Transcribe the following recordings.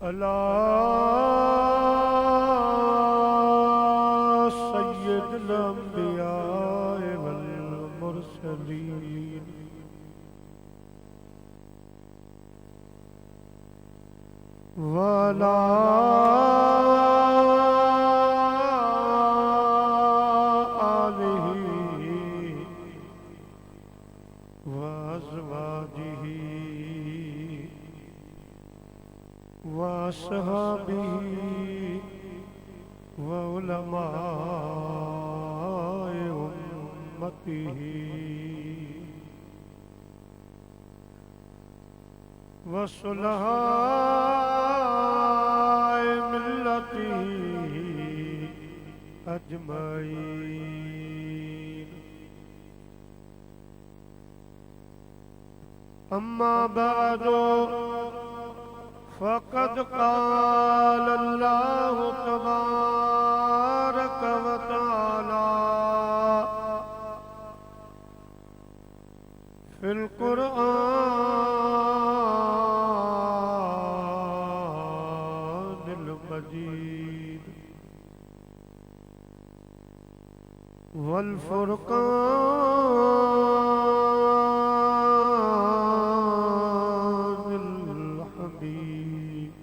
अला सय्यदुल अंबिया वल मुरसलीन वला आलिही व अज़वाजिही व अस्हाबिही व उलमाए उम्मतिही व सुलहाए मिल्लतिही अजमईन। अम्मा बअदु फ़क़द क़ाल अल्लाहु तबारक व तआला फ़िल क़ुरआनिल मजीद वल फ़ुरक़ानिल हमीद।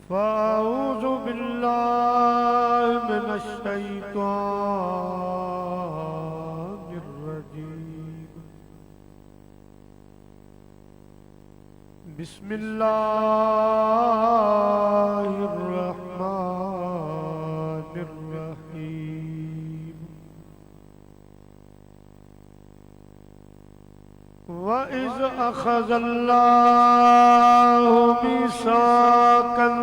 फ़अऊज़ु बिल्लाहि मिनश शैतानिर रजीम। बिस्मिल्लाहिर रहमानिर रहीम। व इज़ अख़ज़ल्लाहु मीसाक़न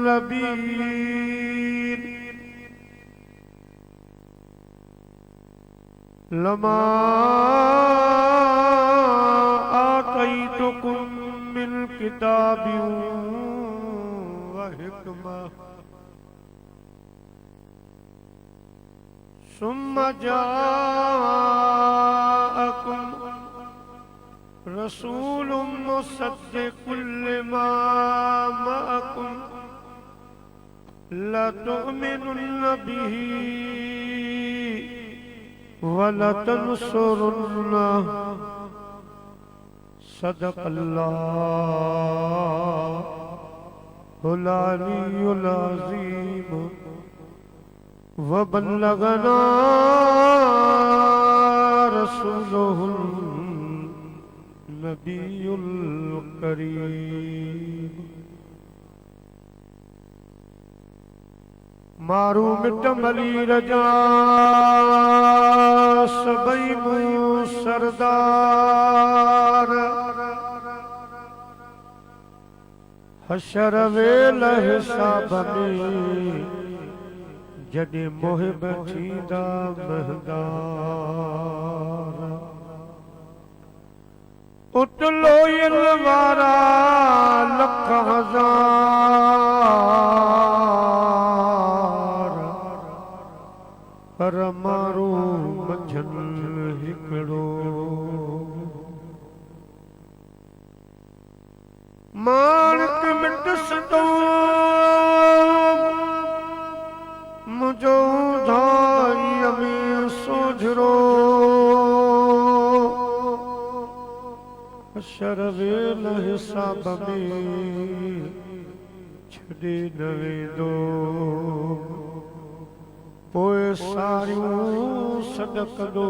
नबीय्यीन लमा आतैतुकुम मिन किताबिन व हिकमह सुम्मा जाअकुम रसूलुम मुसद्दिक़ुल लिमा मअकुम लतुअमिनुन्न बिही व लतंसुरुन्नह। सदक़ल्लाहुल अलीयुल अज़ीम व बल्लगना रसूलुहुल नबीयुल करीम। मारू मिटम अली रजा सबई मूं सरदार हशर वेल हिसाब में जॾहिं मुहिब थींदा महदार। उटलोयल वारा लख हज़ार पर मारू मंझन हिकिड़ो। माणिक मिट सतो मुझो धाई में सोझरो शरवेल हिसाब में छॾे न वेंदो। पोइ सारियूं सॾकंदो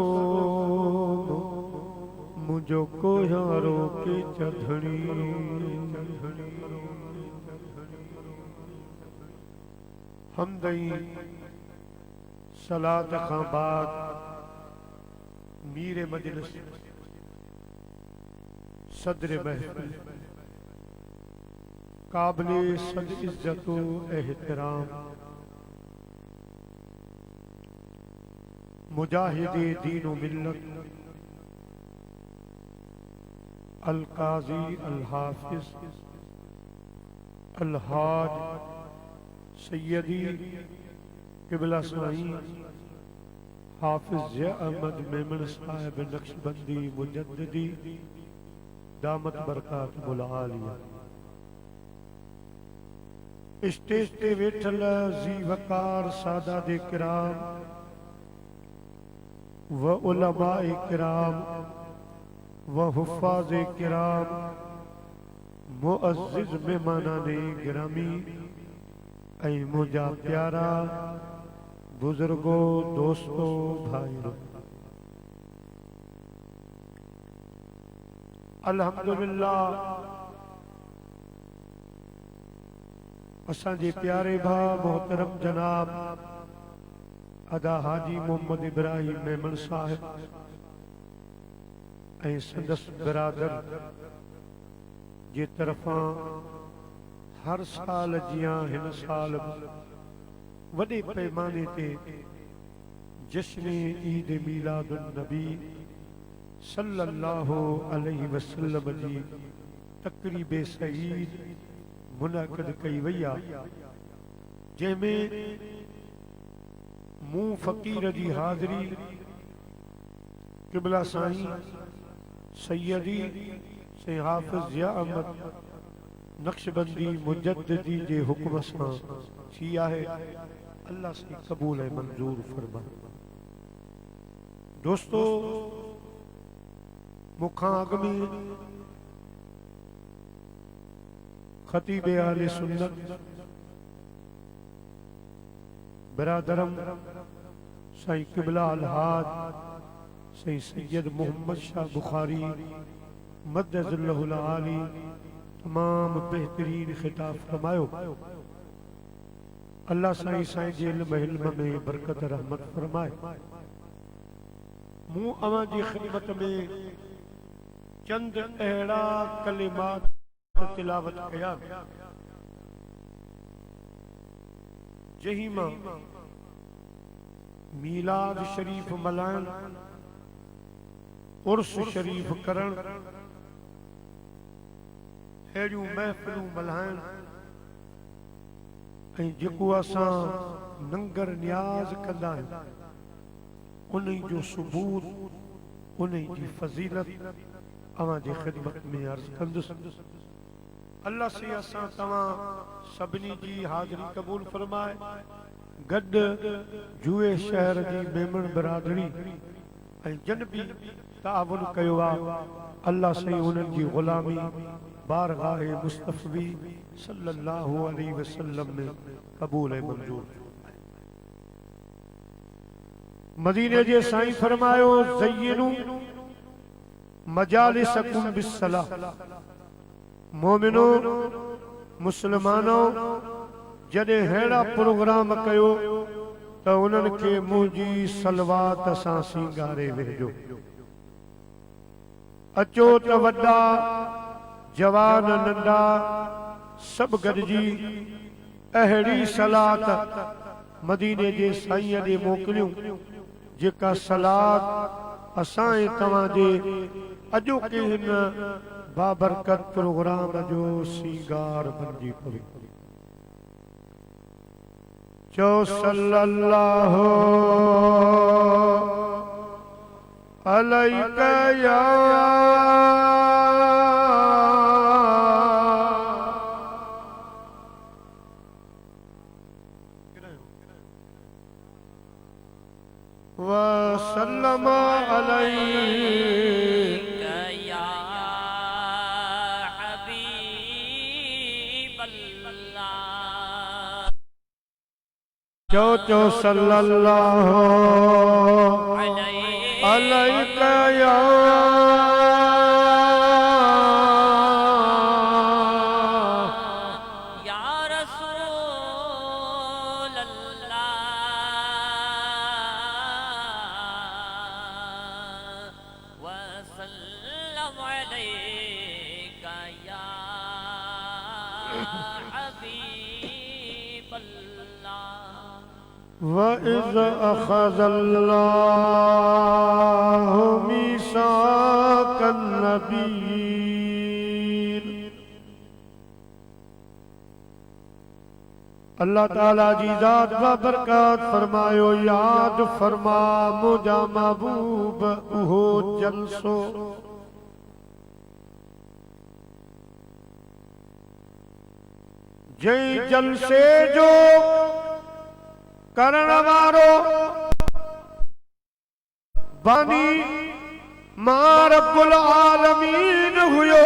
मुंहिंजो कोहारो के चधणी। हमदई सलात खां बाद मीर मजलिस सदर महफिल काबिल सद इज्जत एहतराम मुजाहिदे दीन व मिल्लत अल काजी अल हाफिज अल हाज सैयदी किबला साईं हाफिज अहमद मेमन साहिब नक्शबंदी मुजद्दिदी दामत बरकात मुलालिया। स्टेज ते वेठल जी वकार सादात किराम व उलमाए किराम व हुफ़ाज़ किराम मुअज़्ज़िज़ मेहमानाने गिरामी ऐं मुंहिंजा प्यारा बुजुर्गो दोस्तो भाइयों, अल्हम्दुलिल्लाह असांजे प्यारे भाउ मोहतरम जनाब अदा हाजी मोहम्मद इब्राहिम मेमन साहिब ऐं संदस बिरादर जे तरफां हर साल जियां हिन साल वॾे पैमाने ते जश्न ईद मीलादुन नबी सल्लल्लाहु अलैहि वसल्लम जी तक़रीब सईद मुनक़िद कई वई आहे, जंहिंमें मूं फ़क़ीर जी हाज़िरी क़िबला साईं सैयदी से हाफ़िज़ ज़िया अहमद नक्शबंदी मुजद्दिदी जे हुक्म सां थी आहे। अल्लाह से क़बूल ऐं मंजूर फरमाए। दोस्तो, मुखां अॻ में ख़तीब आले सुन्नत बिरादरम साईं क़िबला अलहाज साईं सैयद मोहम्मद शाह बुखारी मद्दज़ल्लहुल आली तमाम बेहतरीन खिताब फरमायो। अल्लाह साईं साईं जे इल्म हिल्म में बरकत रहमत फरमाए। मूं अवां जी ख़िदमत में चंद अहिड़ा कलिमात तिलावत कया जही मां मीलाद शरीफ मल्हाइण, उर्स शरीफ करण, अहिड़ियूं महफ़िलूं मल्हाइण ऐं जेको असां नंगर नियाज़ कंदा आहियूं उन जो सबूत, उन जी फज़ीलत अवां जी ख़िदमत में अर्ज़ कंदुसि। अल्लाह से असां तव्हां सभिनी जी हाज़िरी क़बूल फरमाए। गॾु जुए शहर जी मेमण बिरादरी ऐं जन बि तावुन कयो आहे, अल्लाह से उन्हनि जी ग़ुलामी बारगाह मुस्तफ़ी सल्लल्लाहु अलैहि वसल्लम में क़बूल ऐं मंजूर। मदीने जे साईं फरमायो ज़य्यिनू मजालिसकुम बिस्सलाह। मोमिनो मुसलमानो जॾहिं अहिड़ा प्रोग्राम कयो त उन्हनि खे मुंहिंजी सलवात सां सींगारे वेझो। अचो त वॾा जवान नंढा सभु गॾिजी अहिड़ी सलात मदीने जे साईं ॾे मोकिलियूं जेका सलात असां ऐं तव्हांजे अॼोके हिन बाबरकत प्रोग्राम जो सींगार बणिजी पवे। चओ सल्लल्लाहु अलैका या वसल्लम अलैका या हबीब अल्लाह। चो चो सल्लल्लाहु अलैका या وَإِذْ أَخَذَ اللَّهُ مِيثَاقَ النَّبِيِّينَ। अल्लाह ताला जी ज़ात व बरकत फरमायो याद फरमा मुंहिंजा महबूब उहो जलसो जई जलसे जो करण वारो बानी मां रब्बुल आलमीन हुयो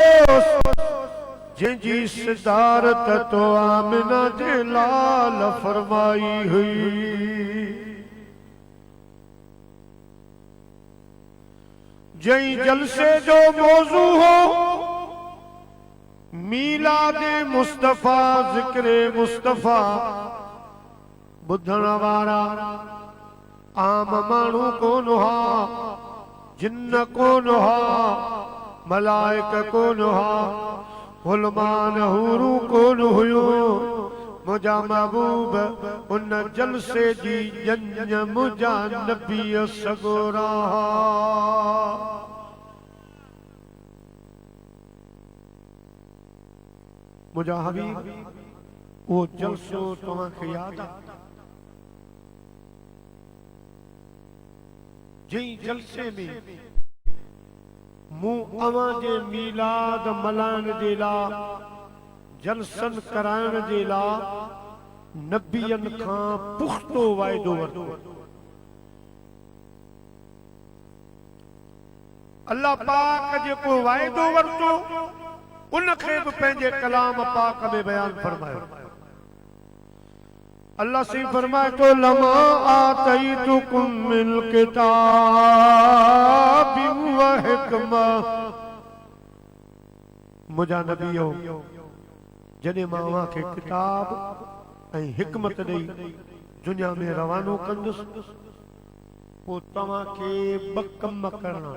जंहिंजी सिदारत तो आमिना जे लाल फरमाई हुई। जई जलसे जो मौजू हो मीलादे मुस्तफा जिक्रे मुस्तफा बुधण वारा आम मानू कोन हा जिन्न कोन हा मलाइक कोन हा गुलमान हूरू कोन हुयो मुझा महबूब उन जलसे जी जंज मुझा नबी सगोरा। मुझा हबीब वो जलसो तव्हांखे याद आ जई जलसे में मूं अवां जे मीलाद मल्हाइण जे लाइ जलसन कराइण जे लाइ नबियन खां पुख्तो वाइदो वरितो। अल्लाह पाक जेको वाइदो वरितो उनखे भी पंहिंजे कलाम पाक में बयान फरमायो। अल्लाह से फरमाए तो लमा आतईतुकुम मिन किताबि व हिकमा मुझा नबियो जने मां के किताब ऐं हिकमत ॾेई दुनिया में रवानो कंदुसि पोइ तव्हांखे ॿ कम करणा।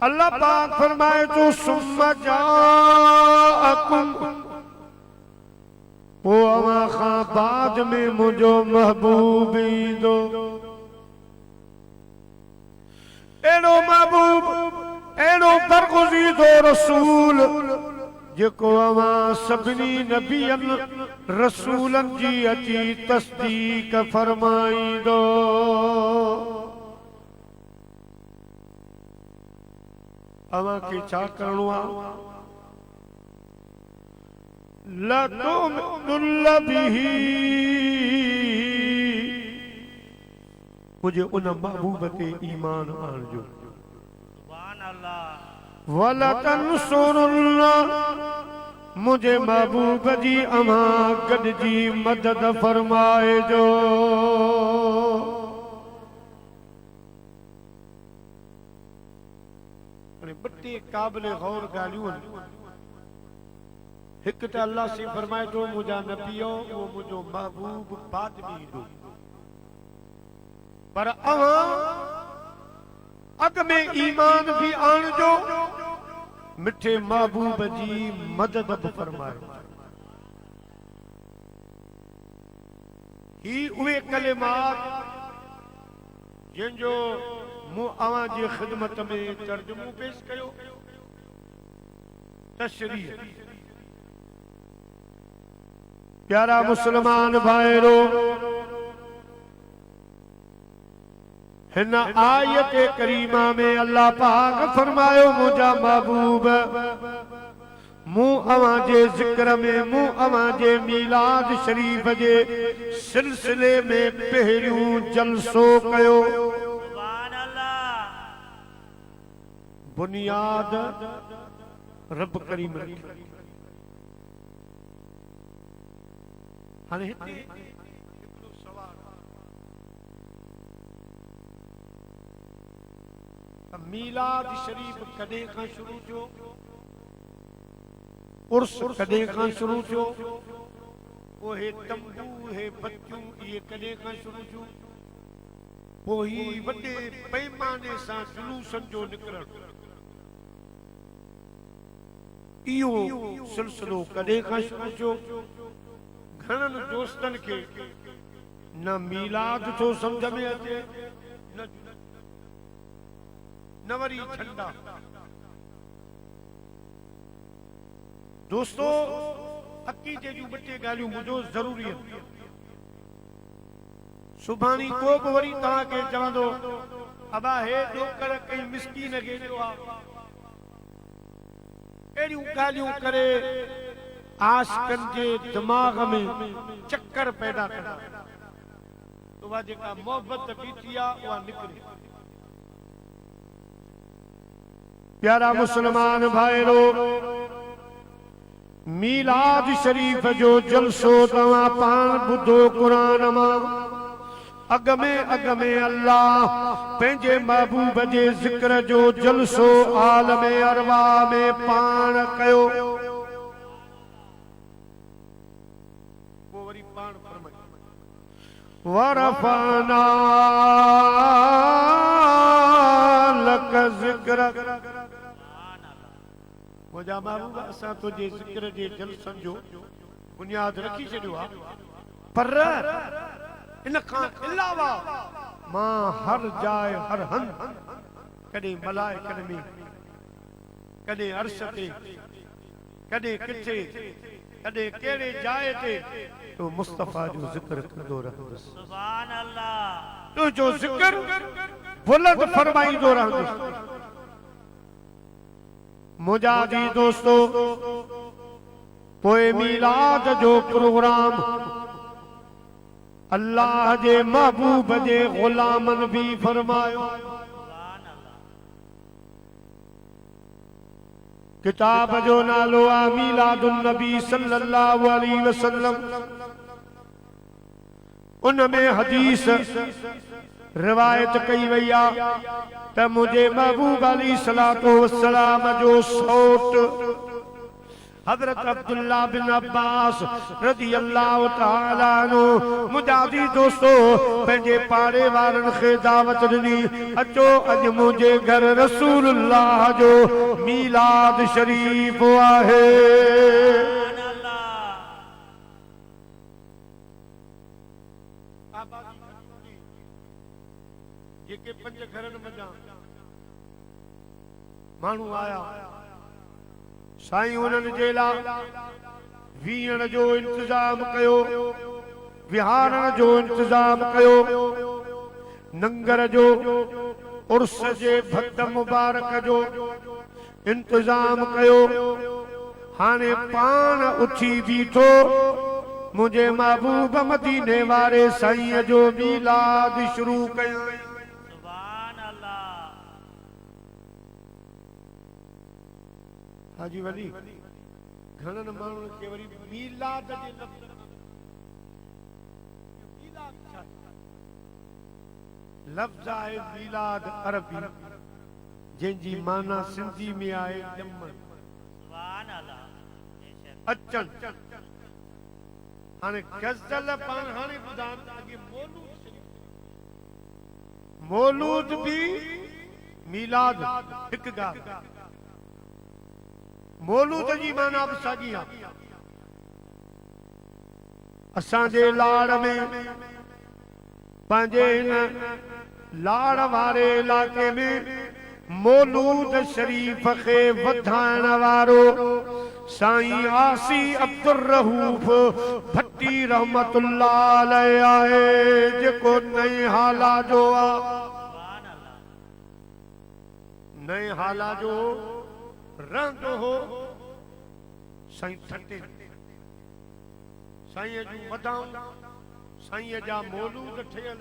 अल्लाह पाक फरमाए तो सुम्मा जाअकुम वो अवां खां बाद में मुझो महबूब ईंदो। एड़ो महबूब एड़ो बरगुज़ीदो रसूल जेको अवां सभिनी नबियन रसूलन जी अची तस्दीक फरमाईंदो। अवां खे छा करणो आहे लतुमिनुल्ल बिही मुझे उन महबूब ते ईमान आणजो। सुभान अल्लाह वलतंसुरुल्लाह मुझे महबूब जी अमां गॾिजी मदद फरमाए जो। बट्टे काबिल गौर गालियूं एक तो अल्लाह से फरमाए तो मुझा नबियो वो मुझो महबूब बाद में ईंदो पर अग में ईमान भी आणजो मिठे महबूब जी मदद भी फरमायो। ही उहे कलिमात जिनजो मूं अवां जी खिदमत में तर्जुमो पेश कयो तशरीह। प्यारा मुसलमान भाईरो हिन आयत करीमा में अल्लाह पाक फरमायो मुझा महबूब मूं अवां जे जिक्र में मूं अवां जे मीलाद शरीफ जे सिलसिले में पहिरियों जलसो कयो। बुनियाद रब करीम रखी। हाणे हिते हिकिड़ो सवाल मीलाद शरीफ कॾहिं खां शुरू थियो उर्स कॾहिं खां शुरू थियो पोइ हे तंबू हे बतियूं इहे कॾहिं खां शुरू थियो पोइ ही वॾे पैमाने सां जुलूसनि जो निकिरणु इहो सिलसिलो कॾहिं खां शुरू थियो। घणनि दोस्तनि खे न मीलाद थो समझ में अचे न वरी झंडा। दोस्तों अकीदे जूं ॿ टे ॻाल्हियूं ॿुधो ज़रूरी आहिनि। सुभाणी को बि वरी तव्हांखे चवंदो अबा हे ॾोकर कई मिसकीन खे ॾियो आहे एड़ियूं ॻाल्हियूं करे आशिकनि जे दिमाग़ में चक्कर पैदा कंदा तो उहा जेका मोहबत बीठी आहे उहा निकिरे। प्यारा मुसलमान भाइरो, मीलाद शरीफ जो जलसो तव्हां पाण ॿुधो क़ुरान मां। अग में अल्लाह पंहिंजे महबूब जे ज़िक्र जो जलसो आलम अरवा में पाण कयो। वो वरी पाण फरमाए वरफाना लक ज़िक्र। मुझा महबूब असां तुझे ज़िक्र जे जलसन जो बुनियाद रखी छॾियो आहे, पर इन खां अलावा मां हर जाइ हर हंध कॾहिं मलाइकनि में, कॾहिं अर्श ते, कॾहिं किथे, कॾहिं कहिड़े जाइ ते तो मुस्तफा जो ज़िक्र कंदो रहंदुसि। सुभान अल्लाह। तुंहिंजो ज़िक्र बुलंद फरमाईंदो रहंदुसि। मुजादी दोस्तों, पोए मीलाद जो प्रोग्राम अल्लाह जे महबूब जे गुलामन भी फरमायो। किताब जो नालो आहे मीलादुन नबी सल्लल्लाहु अलैहि वसल्लम। उनमें हदीस रिवायत कई वई आहे त मुझे महबूब अली सलातो वसलाम जो सौट हजरत अब्दुल्ला बिन अब्बास रज़ी अल्लाह तआला अन्हु मुजादी दोस्तों पंहिंजे पाड़े वारनि खे दावत ॾिनी, अचो अॼु मुंहिंजे घर रसूलुल्लाह जो मीलाद शरीफ आहे। जेके पंज घरनि मञा माण्हू आया, साईं उन्हनि जे लाइ वीहण जो इंतजाम कयो, विहारण जो इंतजाम कयो, नंगर जो उर्स जे भद मुबारक जो इंतजाम कयो। हाणे पाण उथी बीठो मुझे महबूब मदीने वारे साईं जो मीलाद शुरू कयो। हाजी वली घणनि माण्हुनि खे वरी मीलाद जे लफ़्ज़ आहे मीलाद अरबी, जंहिंजी माना सिंधी में आहे ॼमण, अचण। हाणे गज़ल पाण हाणे ॿुधाइनि अॻे मौलूद भी मीलाद हिकु ॻाल्हि। मौलूद जी माना बि साॻी आहे। असांजे लाड़ में पंहिंजे हिन लाड़ वारे इलाके में मौलूद शरीफ खे वधाइण वारो साईं आसी अब्दुर रहूफ भट्टी रहमतुल्लाह अलैहि आहे, जेको नए हाला जो आहे। नए हाला जो रहंदो हो साईं थटे। साईं जूं वधाऊं, साईं जा मौलूद ठहियल,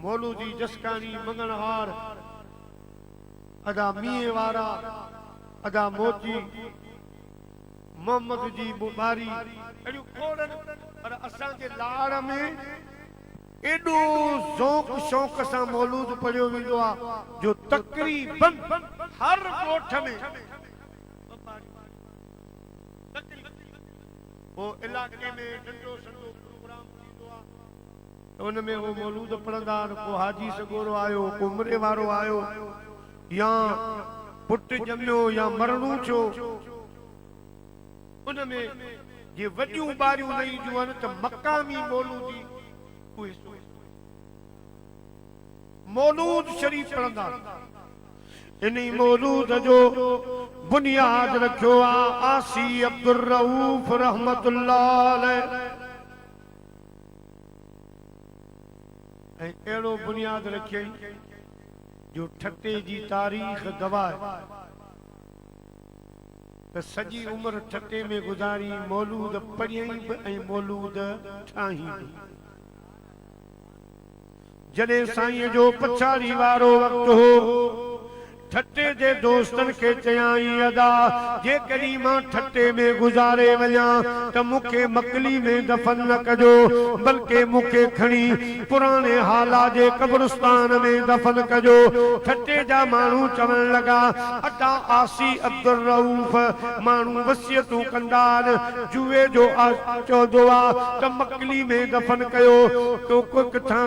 मौलूदी जसकानी मंगणहार, अदा मीए वारा, अदा मोची, मोहम्मद जी बुबारी, अहिड़ियूं खोड़नि। पर असांजे लाड़ में एॾो ज़ौक़ शौक़ सां मौलूद पढ़ियो वेंदो आहे जो तक़रीबन हर ॻोठ में वो इलाके में नंढो सॾो प्रोग्राम थींदो आहे, उन में वो मौलूद पढ़ंदा आहिनि। को हाजी सगोरो आयो, को उमिरे वारो आयो, या पुटु ॼमियो या मरणो थियो, उन में जे वॾियूं ॿारियूं न ईंदियूं आहिनि त मक़ामी मौलूदी मौलूद शरीफ पढ़ंदा। इन्हीं मौलूद जो बुनियाद रखियो आहे आसी अब्दुर रऊफ रहमतुल्लाह अलैहि। ऐं अहिड़ो बुनियाद रखियई जो ठटे जी तारीख़ गवाह त सजी उम्र ठटे में गुजारी मौलूद पढ़ियई बि ऐं मौलूद ठाही बि जॾहिं साईं जो पछाड़ी वारो वक़्तु हो ठटे जे दोस्तन के चयाई अदा जे कॾहिं मां ठटे में गुजारे वञा त मूंखे मकली में दफन न कजो बल्कि मूंखे खणी पुराने हाला जे कब्रिस्तान में दफन कजो। ठटे जा माण्हू चवण लगा अदा आसी अब्दुल रऊफ माण्हू वसियतूं कंदा आहिनि जुए जो चवंदो आहे त मकली में दफन कयो तो को किथां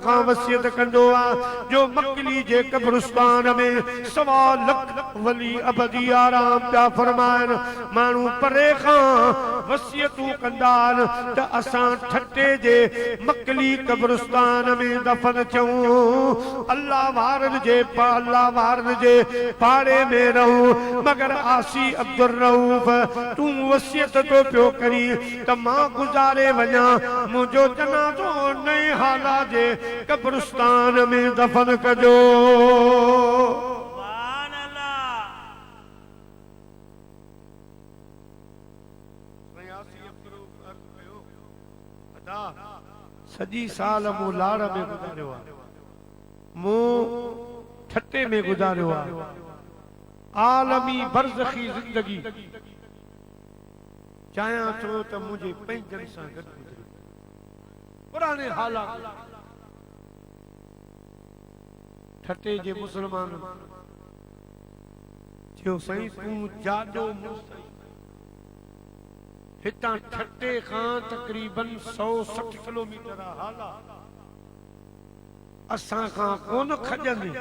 खां वसियत कंदो आहे जो मकली जे कब्रिस्तान में सवा लख वली अबदी आराम पिया फरमाइन। माण्हू परे खां वसियतूं कंदा आहिनि त असां ठटे जे मकली कब्रिस्तान में दफन थियूं अल्लाह वारनि जे पाड़े में रहूं मगर आसी अब्दुल रऊफ तूं वसियत तो पियो करी त मां गुजारे वञा मुंहिंजो जनाज़ो नए हाला जे कब्रिस्तान में दफन कजो। सजी साल मूं लाड़ में गुजारियो आहे मूं ठटे में गुजारियो आहे आलमी बरज़खी जिंदगी चाहियां थो त मुंहिंजे पंहिंजनि सां गॾु गुज़रे पुराने हालात ठटे जे मुसलमान जो साईं तूं जाॾो हितां ठटे खां तकरीबन 160 किलोमीटर हाला असां खां कोन खजंदे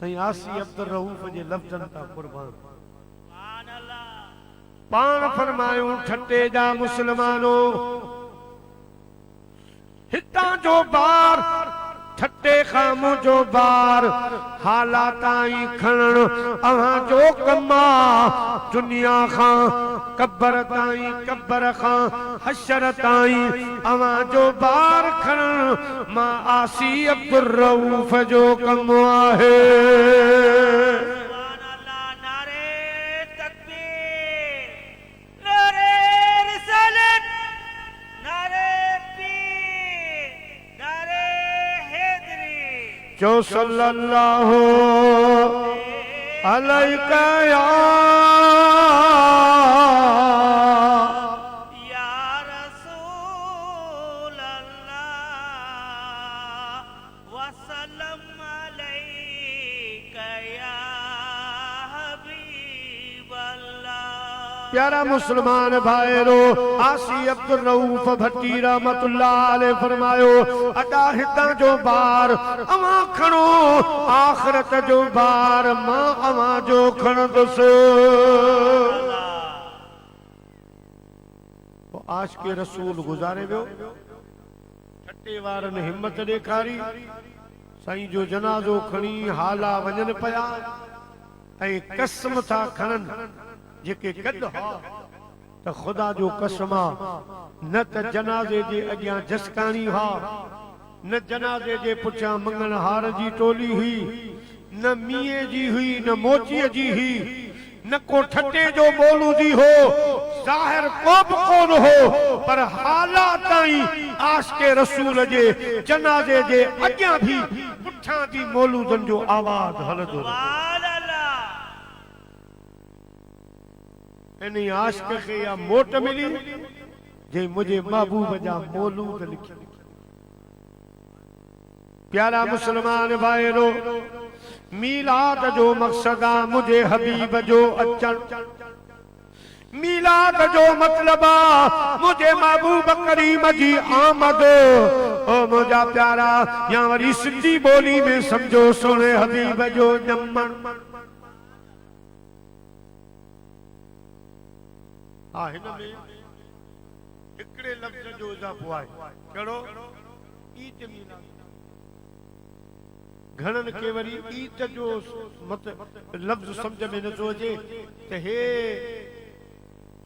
साईं आसी अब्दुल रऊफ जे लफ़्ज़नि तां कुर्बान पाण फरमायूं ठटे जा मुसलमानो हितां जो बार ठटे खां मुंहिंजो बार हालाताई खणण अव्हां जो कमा दुनिया खां कब्र ताई कब्र खां हशर ताई अव्हां जो बार खणण मां आसी अब्दुल रऊफ जो कम आहे। जो सल्लल्लाहु अलैका या रसूल अल्लाह वसल्लम अलैका या हबीब अल्लाह। प्यारा मुसलमान भाईरो आसी अब्दुल रऊफ भट्टी रहमतुल्लाह अलैह फरमायो अदा हितां जो बार अवां खणो आखिरत जो बार मां अवां जो खणंदुसि। आशिक़े रसूल गुज़ारे वियो ठटे वारनि हिम्मत ॾेखारी साईं जो जनाज़ो खणी हाला वञनि पिया ऐं कसम था खणनि जेके गॾु हा त ख़ुदा जो कसम न त जनाज़े जे अॻियां जसकाणी हा न जनाज़े जे पुठियां मंगण हार जी टोली हुई न मीए जी हुई न मोचीअ जी हुई न को ठटे जो मौलूदी हो ज़ाहिर को बि कोन हो पर हालात ताईं आशिक़े रसूल जे जनाज़े जे अॻियां भी पुठियां भी मौलूदनि जो आवाज़ हलंदो इन आशिक़ खे या मोट मिली जे मुझे महबूब जा मौलूद लिखी। प्यारा मुसलमान भाईरो मीलाद जो मकसद आ मुझे हबीब जो अचण मीलाद जो मतलब आ मुझे महबूब करीम जी आमद ओ मुझा प्यारा या वरी सिंधी बोली में समझो सोने हबीब जो ॼमण। हाँ हिन में हिकड़े लफ्ज़ जो इज़ाफ़ो आहे कहिड़ो ईद मीलाद घणनि के वरी ईद जो मत लफ्ज़ समझ में नथो अचे त हे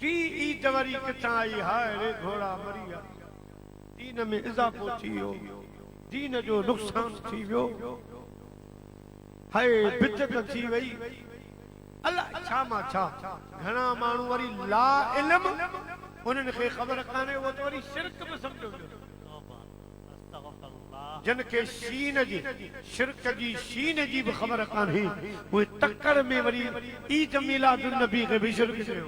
टी ईद वरी किथां आई हाय रे घोड़ा मरी विया दीन में इज़ाफ़ो थी वियो दीन जो नुक़सान थी वियो हाय बिदत थी वई अल्लाह छा मा छा घणा माण्हू वरी ला इल्म उन्हनि खे ख़बर कान्हे वो तो वरी शिरक में समझो जिन के शीन जी शिरक जी शीन जी भी ख़बर कान्हे वो टक्कर में वरी ईद मिलादुन नबी के भी शिरक कयो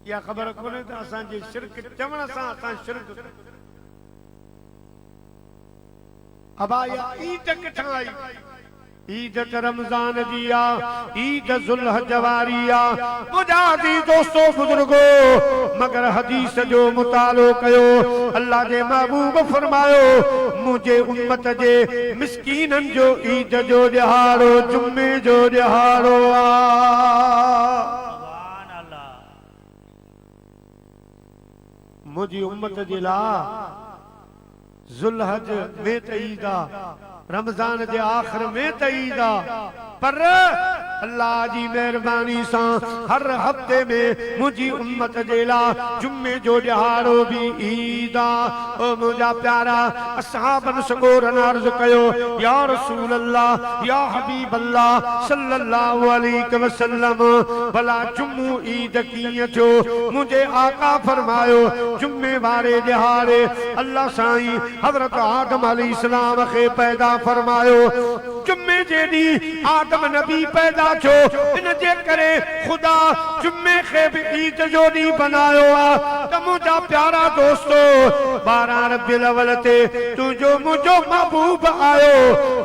या ख़बर कोन्हे त असां जे शिरक चवण सां असां शिरक अबाया ईद किथां आई ईद रमजान दिया ईद जुल्हज वारिया मुजादी दोस्तों बुजुर्गो मगर हदीस जो मुतालो कयो अल्लाह जे महबूब फरमायो मुझे उम्मत जे मिस्कीनन जो ईद जो ॾिहाड़ो जुम्मे जो ॾिहाड़ो आ सुभान अल्लाह मुझी उम्मत जे ला जुल्हज में त ईद आ रमजान जे आखिर में त ईद आ पर अल्लाह जी मेहरबानी सां हर हफ्ते में मुझी उम्मत जे ला जुम्मे जो ॾिहाड़ो भी ईद आ ओ मुंहिंजा प्यारा असहाबन सगोरन अर्ज़ कयो या रसूल अल्लाह या हबीब अल्लाह सल्लल्लाहु अलैहि वसल्लम भला जुम्मो ईद कीअं थियो मुझे आका फरमायो जुम्मे वारे ॾिहाड़े अल्लाह साईं हज़रत आदम अलैहिस्सलाम खे पैदा फरमायो जुम्मे जे ॾींहुं आदम नबी पैदा छो इन जे करे खुदा जुम्मे खे भी ईद जो ॾींहुं बनायो आ त मुंहिंजा प्यारा दोस्तो 12 रबीउल अव्वल ते तुंहिंजो मुंहिंजो महबूब आयो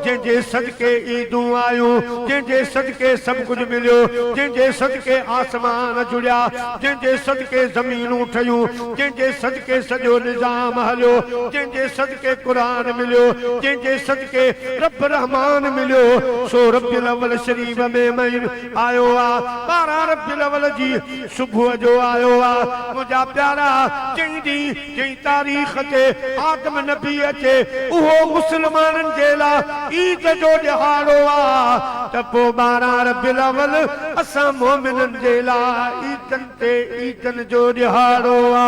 जंहिंजे सदके ईदूं आयूं जंहिंजे सदके सब कुछ मिलियो जंहिंजे सदके आसमान जुड़िया जंहिंजे सदके ज़मीनूं ठहियूं जंहिंजे सदके सॼो निज़ाम हलियो जंहिंजे सदके क़ुरान मिलियो जंहिंजे सदके रब रहमान मिलियो सो रब्बिल अव्वल शरीफ में महीनो आयो आ 12 रब्बिल अव्वल जी सुबह जो आयो आ मुंहिंजा प्यारा जंहिं तारीख़ ते आदम नबी अचे उहो मुस्लमाननि जे लाइ ईद जो ॾिहाड़ो आ त पोइ 12 रब्बिल अव्वल असां मोमिननि जे लाइ ईदनि ते ईदनि जो ॾिहाड़ो आ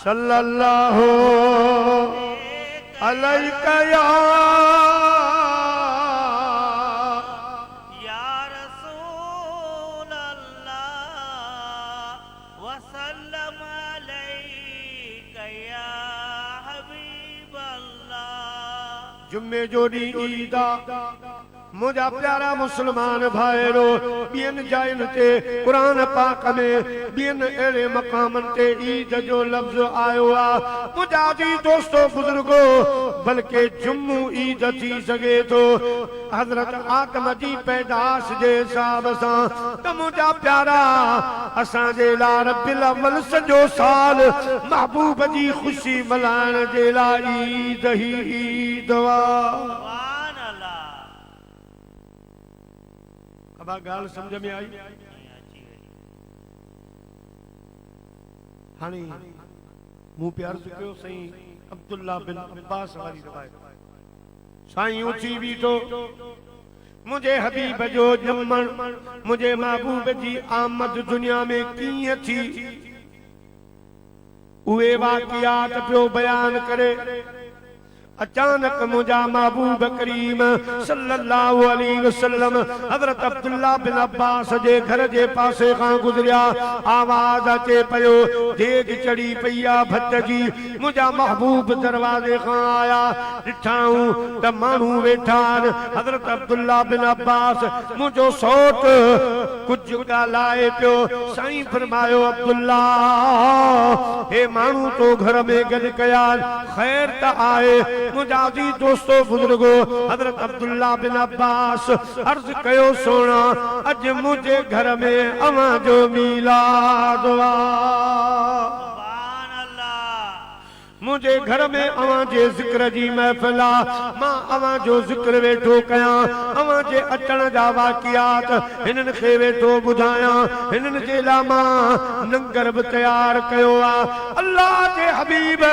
सल्लल्लाहु अलैका या रसूल अल्लाह वसल्लम अलैका या हबीब अल्लाह जुम्मे जो ॾींहुं ईद आ मुझा प्यारा मुसलमान भाईरो बियन जाइन ते कुरान पाक में बियन एड़े मकामन ते ईद जो लफ्ज आयो आ मुझा जी दोस्तों बुजुर्गो बल्कि जुम्मो ईद थी सके तो हजरत आदम जी पैदाश जे हिसाब सां त मुझा प्यारा असां जे ला रब्बिल अव्वल सॼो साल महबूब जी खुशी मल्हाइण जे लाइ ईद ही ईद वा अब गाल समझ में आई हानी मुंह प्यार चुकियो सही अब्दुल्ला बिन अब्बास वाली रवायत साईं उठी बीठो मुझे हबीब जो जमन मुझे महबूब जी आमद दुनिया में कीअं थी उहे वाक़ियात पियो बयान करे अचानक मुझा महबूब करीम सल्लल्लाहु अलैहि वसल्लम हजरत अब्दुल्ला बिन अब्बास जे घर जे पासे खां गुजरिया आवाज अचे पयो देग चढ़ी पईया भट जी मुझा महबूब दरवाजे खां आया ॾिठाऊं त माण्हू वेठा हजरत अब्दुल्ला बिन अब्बास मुझो सौट कुछ ॻाल्हाए पियो साईं फरमायो अब्दुल्ला हे माण्हू तो घर में गॾु कया ख़ैर त आहे मुझा जी दोस्तों बुजुर्गो हजरत अब्दुल्ला बिन अब्बास अर्ज कयो सोना अज मुझे घर में अवां जो मीलाद वा सुभान अल्लाह मुझे घर में अवां जे जिक्र जी महफिल आ मां अवां जो जिक्र वेठो कयां अवां जे अचण जा वाकियात हिनन खे वेठो बुधाया हिनन जे ला मां लंगर भी तैयार कयो आ अल्लाह के हबीब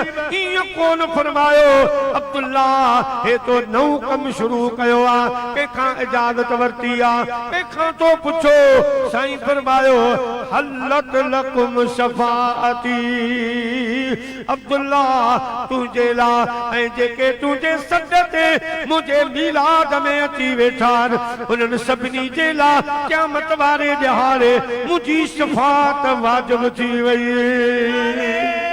इं कोन फरमायो अब्दुल्ला हे तो नौ कम शुरू कयो आ केखा इजाजत वरती आ केखा तो पुछो साईं फरमायो हल्लत लकुम शफाअती अब्दुल्ला तुझे ला ऐं जेके तुझे सदते मुझे मीलाद में अची वेठान उन्हनि सभिनी जे ला क़यामत वारे ॾिहाड़े मुझी शफाअत वाजिब थी वई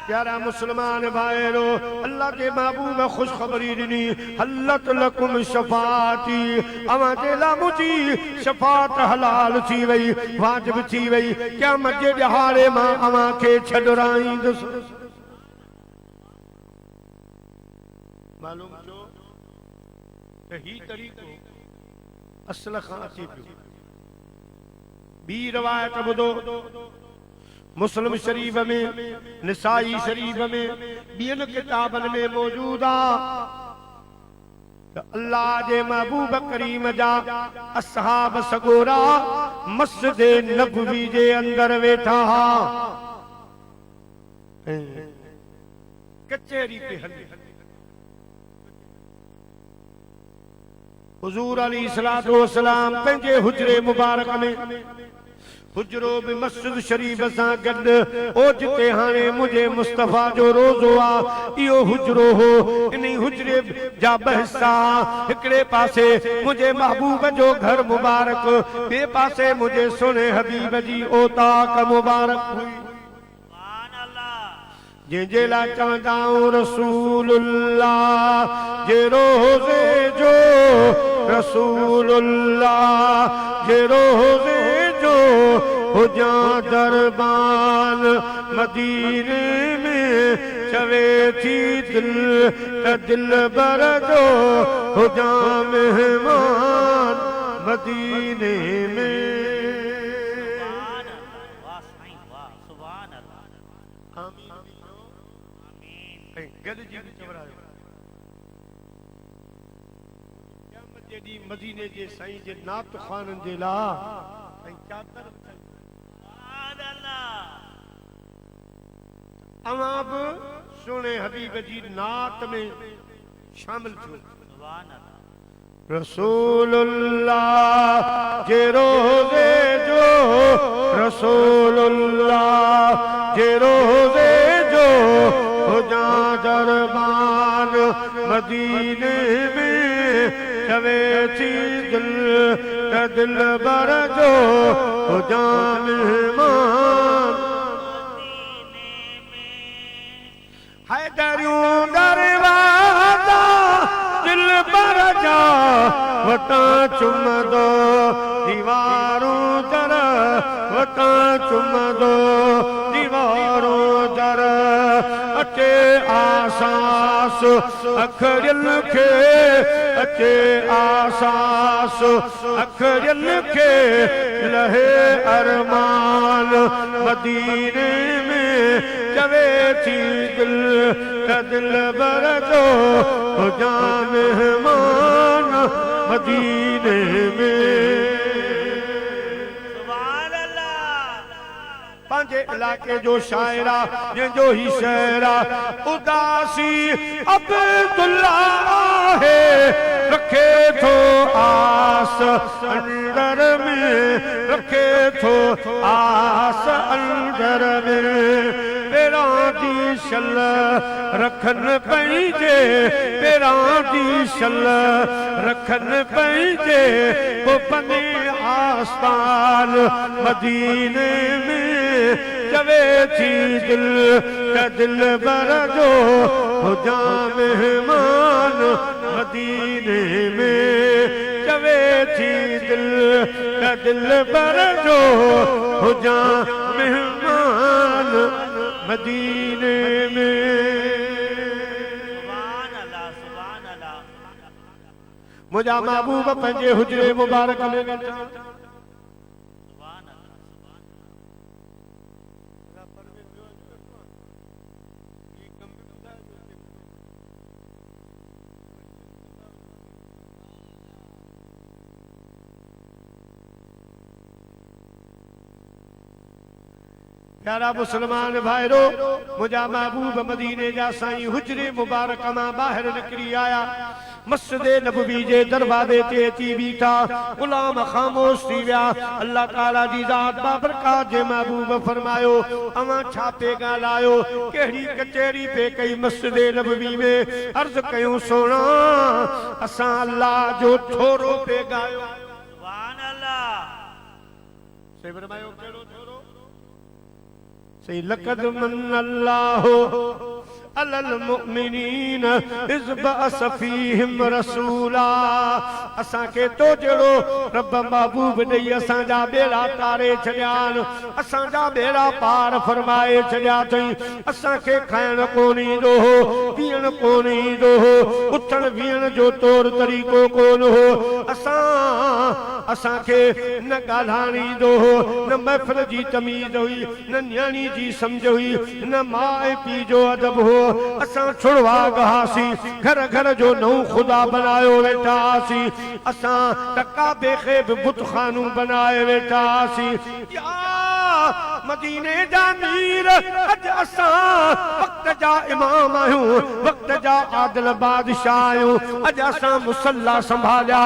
प्यारा मुसलमान भाईरो अल्लाह के महबूब खुशखबरी दिनी हल्लत लकुम शफाती अवां जे ला मुझी शफात हलाल थी वई वाजिब थी वई क्या मजे ॾिहाड़े मां अवां खे छॾराईंदुसि मालूम जो त ही तरीक़ो असल खां अचे पियो ॿी रवायत ॿुधो मुस्लिम शरीफ में निसाई शरीफ में बियन किताबन में मौजूद आ अल्लाह जे महबूब करीम जा असहाब सगोरा मस्जिद नबवी जे अंदर वेठा हा कचहरी पे हले हुजूर अलैहिस्सलातु वस्सलाम पंहिंजे हुजरे मुबारक में हुजरो भी मस्जिद शरीफ सां गॾु ओ जिते हाणे मुझे मुस्तफा जो रोज़ो आ इहो हुजरो हो इन हुजरे जा बहसा हिकड़े पासे मुझे महबूब जो घर मुबारक ॿिए पासे मुझे सुने हबीब जी ओताक मुबारक हुई जंहिंजे लाइ चवंदा आहियूं रसूलुल्लाह जे रोज़े जो रसूलुल्लाह जे रोज़े हुजा दरबान मदीने में चवे थी दिल त दिल बर जो हुजा मेहमान मदीने में मदीने जे साईं जे नात खानन जे ला अवां बि सुने हबीब जी नात में शामिल थियो रसूलुल्लाह जे रोज़े जो रसूलुल्लाह जे रोज़े जो हुजा दरबान मदीने में चवे थी दिल बर जो हुजा मेहमान हैदरियूं दरवाजा दिल बर जा वटा चुमदो दीवारूं दर वटा चुमदो दीवारूं दर अचे आसास अखरियल खे अचे आसास अखरियल खे लहे अरमान मदीने में चवे थी दिल बर जो हुजा मेहमान मदीने में पंहिंजे इलाके जो शायरा जंहिंजो ही शहरा उदासी अब्दुल्ला है रखे थो आस अंदर में रखे थो आस अंदर में पेरां दी शल रखन पंहिंजे पेरां दी शल रखन पंहिंजे वो बने आस्तान मदीने में चवे थी दिल बर जो हुजा मेहमान मदीने में चवे थी दिल बर जो हुजा मेहमान मदीने में। सुभान अल्लाह, सुभान अल्लाह। मुझा महबूब पंजे हुजरे मुबारक में सुभान अल्लाह, सुभान प्यारा मुसलमान भाईरो, मुझा महबूब मदीने जा साईं हुजरे मुबारक मां बाहर निकरी आया। मस्जिद नबवी जे दरवाजे ते अची बीठा। गुलाम खामोश थी विया। अल्लाह ताला जी ज़ात बाबरकात जे महबूब फरमायो, अवां छा पे ॻाल्हायो, कहिड़ी कचहरी पे कई मस्जिद नबवी में। अर्ज़ कयूं सोना, असां अल्लाह जो थोरो पे ॻायो। सुभान अल्लाह। से फरमायो कहिड़ो थोरो? सही लक़द मन अल्लाहु अलल मुमिनीन इज़ बअस फीहिम रसूला। असां के तो जड़ो रब महबूब ॾेई असां जा बेड़ा तारे छॾियान, असां जा बेड़ा पार फरमाए छॾिया अथई। असां के खाइण कोन ईंदो हो, पीअण कोन ईंदो हो, उथण विहण जो तौर तरीक़ो कोन हो। असां के न ॻाल्हाइण ईंदो हो, न महफ़िल जी तमीज़ हुई, न न्याणी जी सम्झ हुई, न माए पीउ जो अदब हो। असां छुड़वा गहासी, घर घर जो नौ खुदा बनायो वेठा आसी। असां टका बेखे भी बुत खानू बनाए वेठा आसी। मदीने जा मीर अज असां वक्त जा इमाम आहियूं, वक्त जा आदिल बादशाह आहियूं। अज असां मुसल्ला संभालिया,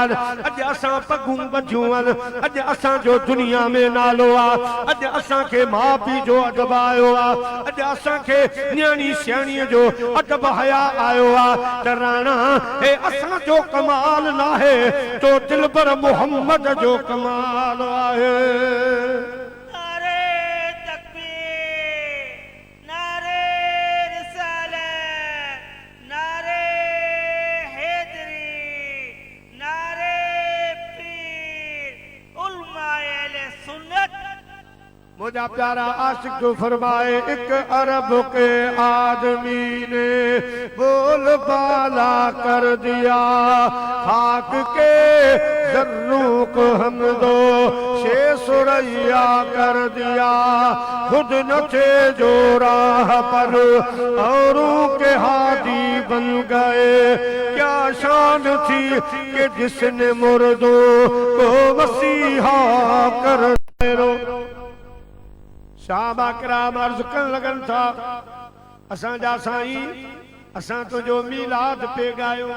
अज असां पगूं बधियूं आहिनि, अज असां जो दुनिया में नालो आहे। अज असां के माउ पीउ जो अदब आयो आहे, अज असां के न्याणी सियाणीअ जो अदब हया आयो आहे। त राणा हे असां जो कमाल नाहे, तो दिलबर मोहम्मद जो कमाल आहे। मुझा प्यारा आशिक जो फरमाए, एक अरब के आदमी ने बोल बाला कर दिया, खाक के जर्रों को हम दो शे सुरैया कर दिया। खुद न थे जो राह पर औरों के हादी बन गए। क्या शान थी कि जिसने मुर्दों को मसीहा कर दिया। साहबा किराम अर्ज कर लगन था, असां जा साईं असां तुझो मीलाद पे गायो,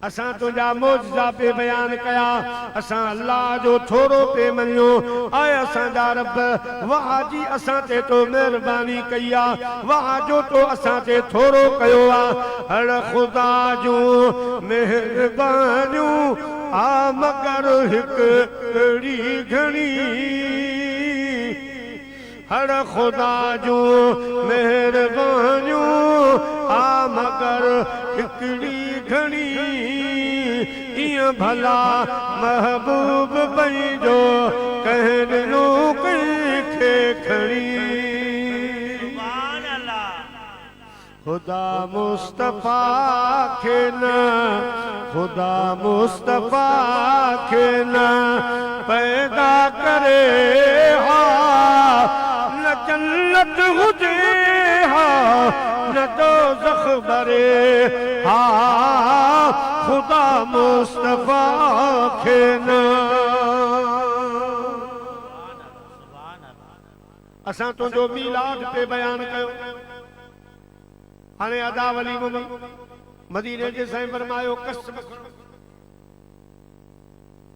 असां तुझा मौजज़ा पे बयान कया, असां अल्लाह जो थोरो पे मनियो। आए असां जा रब वाह जी असां ते तो मेहरबानी कई आ, वाह जो तो असां ते थोरो कयो आ। हर खुदा जो मेहरबानियूं आ मगर हिकड़ी घणी। हर खुदा जो मेहरबानियूं आ मगर हिकड़ी घणी। इं भला महबूब पंहिंजो कहनो कंहिंखे खणी। सुभान अल्लाह। खुदा मुस्तफा खे न, खुदा मुस्तफा खे न पैदा करे हा, न जन्नत हुजे हा न दोज़ख भरे हा। खुदा मुस्तफा खे न। असां तुझो मीलाद पे बयान कयो। हाणे अदा वली मदीने जे साईं फरमायो, कसम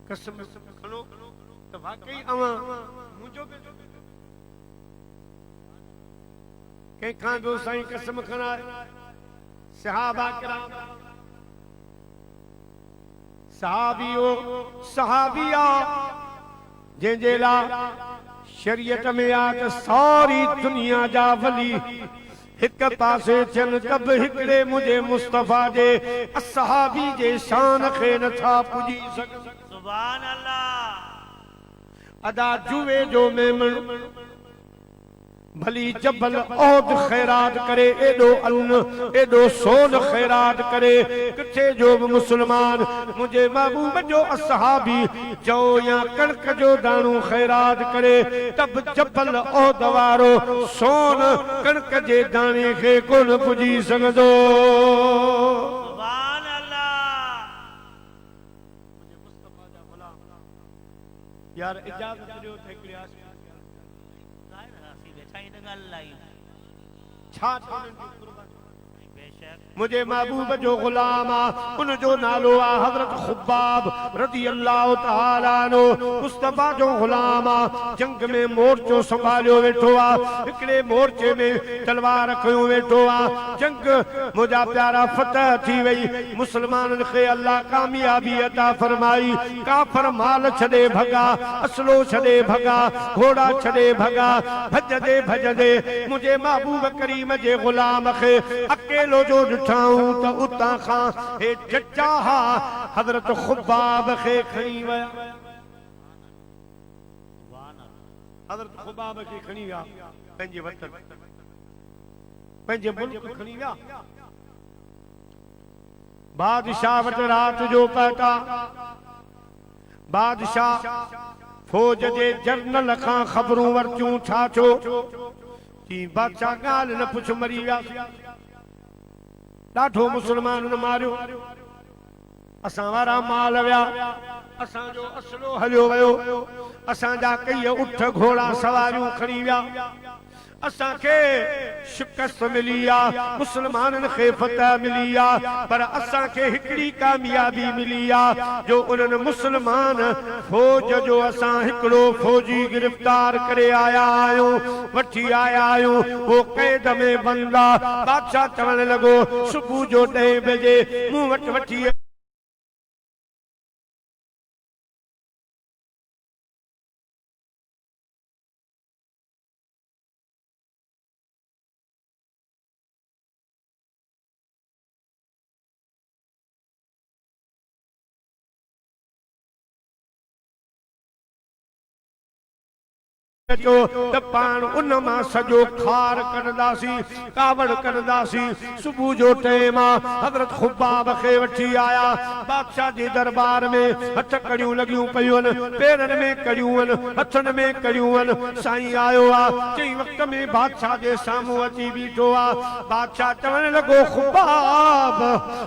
कसम खणो त वाकई अवां मुंहिंजो कंहिंखां ॿियो साईं कसम खणाए। सहाबा किराम सहाबियो सहाबिया जंहिंजे लाइ शरीयत में आ त सारी दुनिया जा वली हिक पासे थियनि त बि हिकिड़े मुंहिंजे मुस्तफ़ा जे असहाबी जे शान खे नथा पुॼी सघनि। सुभान अल्लाह। अदा जुवे जो मेमण भली जबल ओद खैरात करे, एडो अन्न एडो सोन खैरात करे, किथे जो भी मुसलमान मुझे महबूब जो असहाबी जो या कणक जो दाणो खैरात करे, तब जबल ओद वारो सोन कणक जे दाणे खे कोन पुजी सघंदो। सुभान अल्लाह। यार इजाजत ॾियो त हिकिड़ी छा मुझे महबूब जो गुलाम उन जो नालो आ हजरत खुब्बाब रज़ी अल्लाह तआला नो। मुस्तफा जो गुलाम जंग में मोर्चो संभालियो वेठो आ, हिकड़े मोर्चे में तलवार खयो वेठो आ। जंग मुझा प्यारा फतह थी वई, मुसलमानन खे अल्लाह कामयाबी अता फरमाई। काफर माल छड़े भगा, असलो छड़े भगा, घोड़ा छड़े भगा, भजदे भजदे मुझे महबूब करीम जे गुलाम खे अकेलो जो ठाऊं त उतां खां हे जच्चा हजरत खुब्बाब खे खणी विया। हजरत खुब्बाब खे खणी विया पंहिंजे वतन पंहिंजे मुल्क खणी विया। बादशाह वटि रात जो पहुता। बादशाह फौज जे जनरल खां ख़बरूं वरतियूं छा छो कि बादशाह ॻाल्हि न पुछ मरी विया। ॾाढो मुसलमाननि मारियो, असां वारा माल विया, असांजो असलो हलियो वियो, असांजा कई उठ घोड़ा सवारियूं खणी विया, असांखे शिकस्त मिली आ, मुसलमाननि खे फतह मिली आ, पर असांखे हिकिड़ी कामयाबी मिली आ जो उन्हनि मुसलमान फौज जो असां हिकिड़ो फौजी गिरफ्तार करे आया आहियूं, वठी आया आहियूं। वो कैद में बंदा। बादशाह चवण लॻो सुबुह जो 10 बजे मूं वटि वठी पान उन मां सजो खार कढंदासीं, कावड़ कढंदासीं। सुबुह जो टाइम हजरत खुब्बाब खे वठी आया। बादशाह जे दरबार में हथ कड़ियूं लॻियूं पयूं आहिनि, पेरनि में कड़ियूं आहिनि, हथनि में कड़ियूं आहिनि। साईं आयो आहे, चई वक़्त में बादशाह जे साम्हूं अची बीठो आहे। बादशाह चवण लॻो खुब्बाब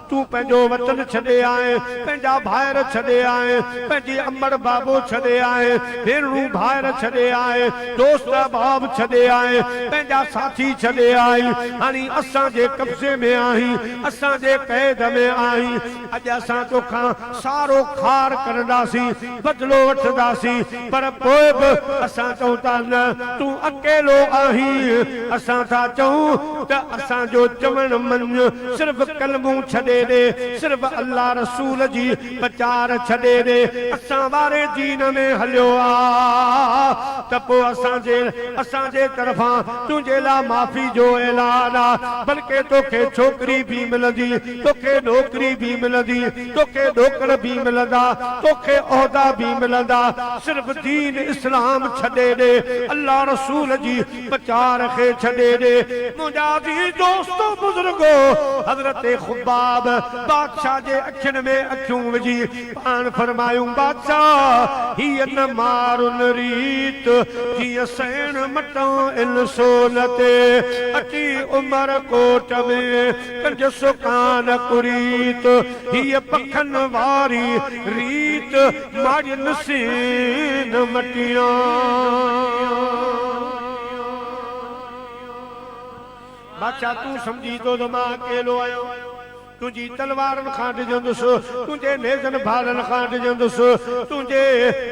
तूं पंहिंजो वतन छॾे आए, पंहिंजा भाइर छॾे आए, पंहिंजी अमड़ बाबो छॾे आए, भेनरूं भाइर छॾे आए, दोस्त बाब छॾे आए, पंहिंजा साथी छॾे आई। हाणे असां जे कब्ज़े में आहीं, असां जे क़ैद में आहीं। अॼु असां तोखां सारो खार करंदासीं, बदिलो वठंदासीं, पर पोइ बि असां चऊं था न तूं अकेलो आहीं। असां था चऊं त असांजो चवण मञ, सिर्फ़ कलमूं छॾे ॾे, सिर्फ़ अल्लाह रसूल जी प्रचार छॾे ॾे। असां वारे दीन में हलियो आ त पोइ असांजे तरफ़ां तुंहिंजे लाइ माफ़ी जो ऐलान आ। बल्कि तोखे छोकिरी भी मिलंदी, तोखे नौकरी भी मिलंदी, तोखे नौकर भी मिलंदा, तोखे उहिदा भी मिलंदा। सिर्फ़ दीन इस्लाम छॾे ॾे, अल्लाह रसूल जी प्रचार खे छॾे ॾे। मुंहिंजा अज़ीज़ दोस्तो बुज़ुर्गो, हज़रत खुब्बाब बादशाह जे अखियुनि में अखियूं विझी पाण फरमायूं बादशाह हीअ न मारुन रीत जीअं सैण मटां इन सोनते अची उमर कोट में कंज सुकान कुरीत। हीअ पखन वारी रीत मारियन सीन मटियां। बादशाह तू समझी तो मां अकेलो आयो, तुझी तलवारन खां डिजंदुसि, तुंहिंजे नेज़न भालनि खां डिजंदुसि, तुंहिंजे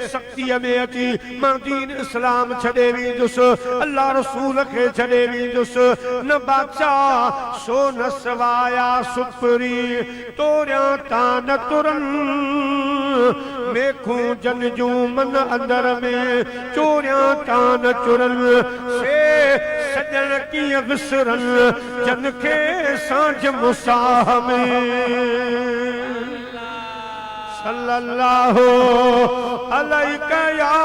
शक्तिअ में अची मां दीन इस्लाम छॾे वेंदुसि, अल्लाह रसूल खे छॾे वेंदुसि। न बादशाह सो न सवाया सुपरी तोरियां तां न तुरन मेखूं जन जूं मन अंदर में चोरियां तां न चुरन से सजन कीअं विसरन जन खे सांझ मुसाह में सल्लल्लाहु अलैहि या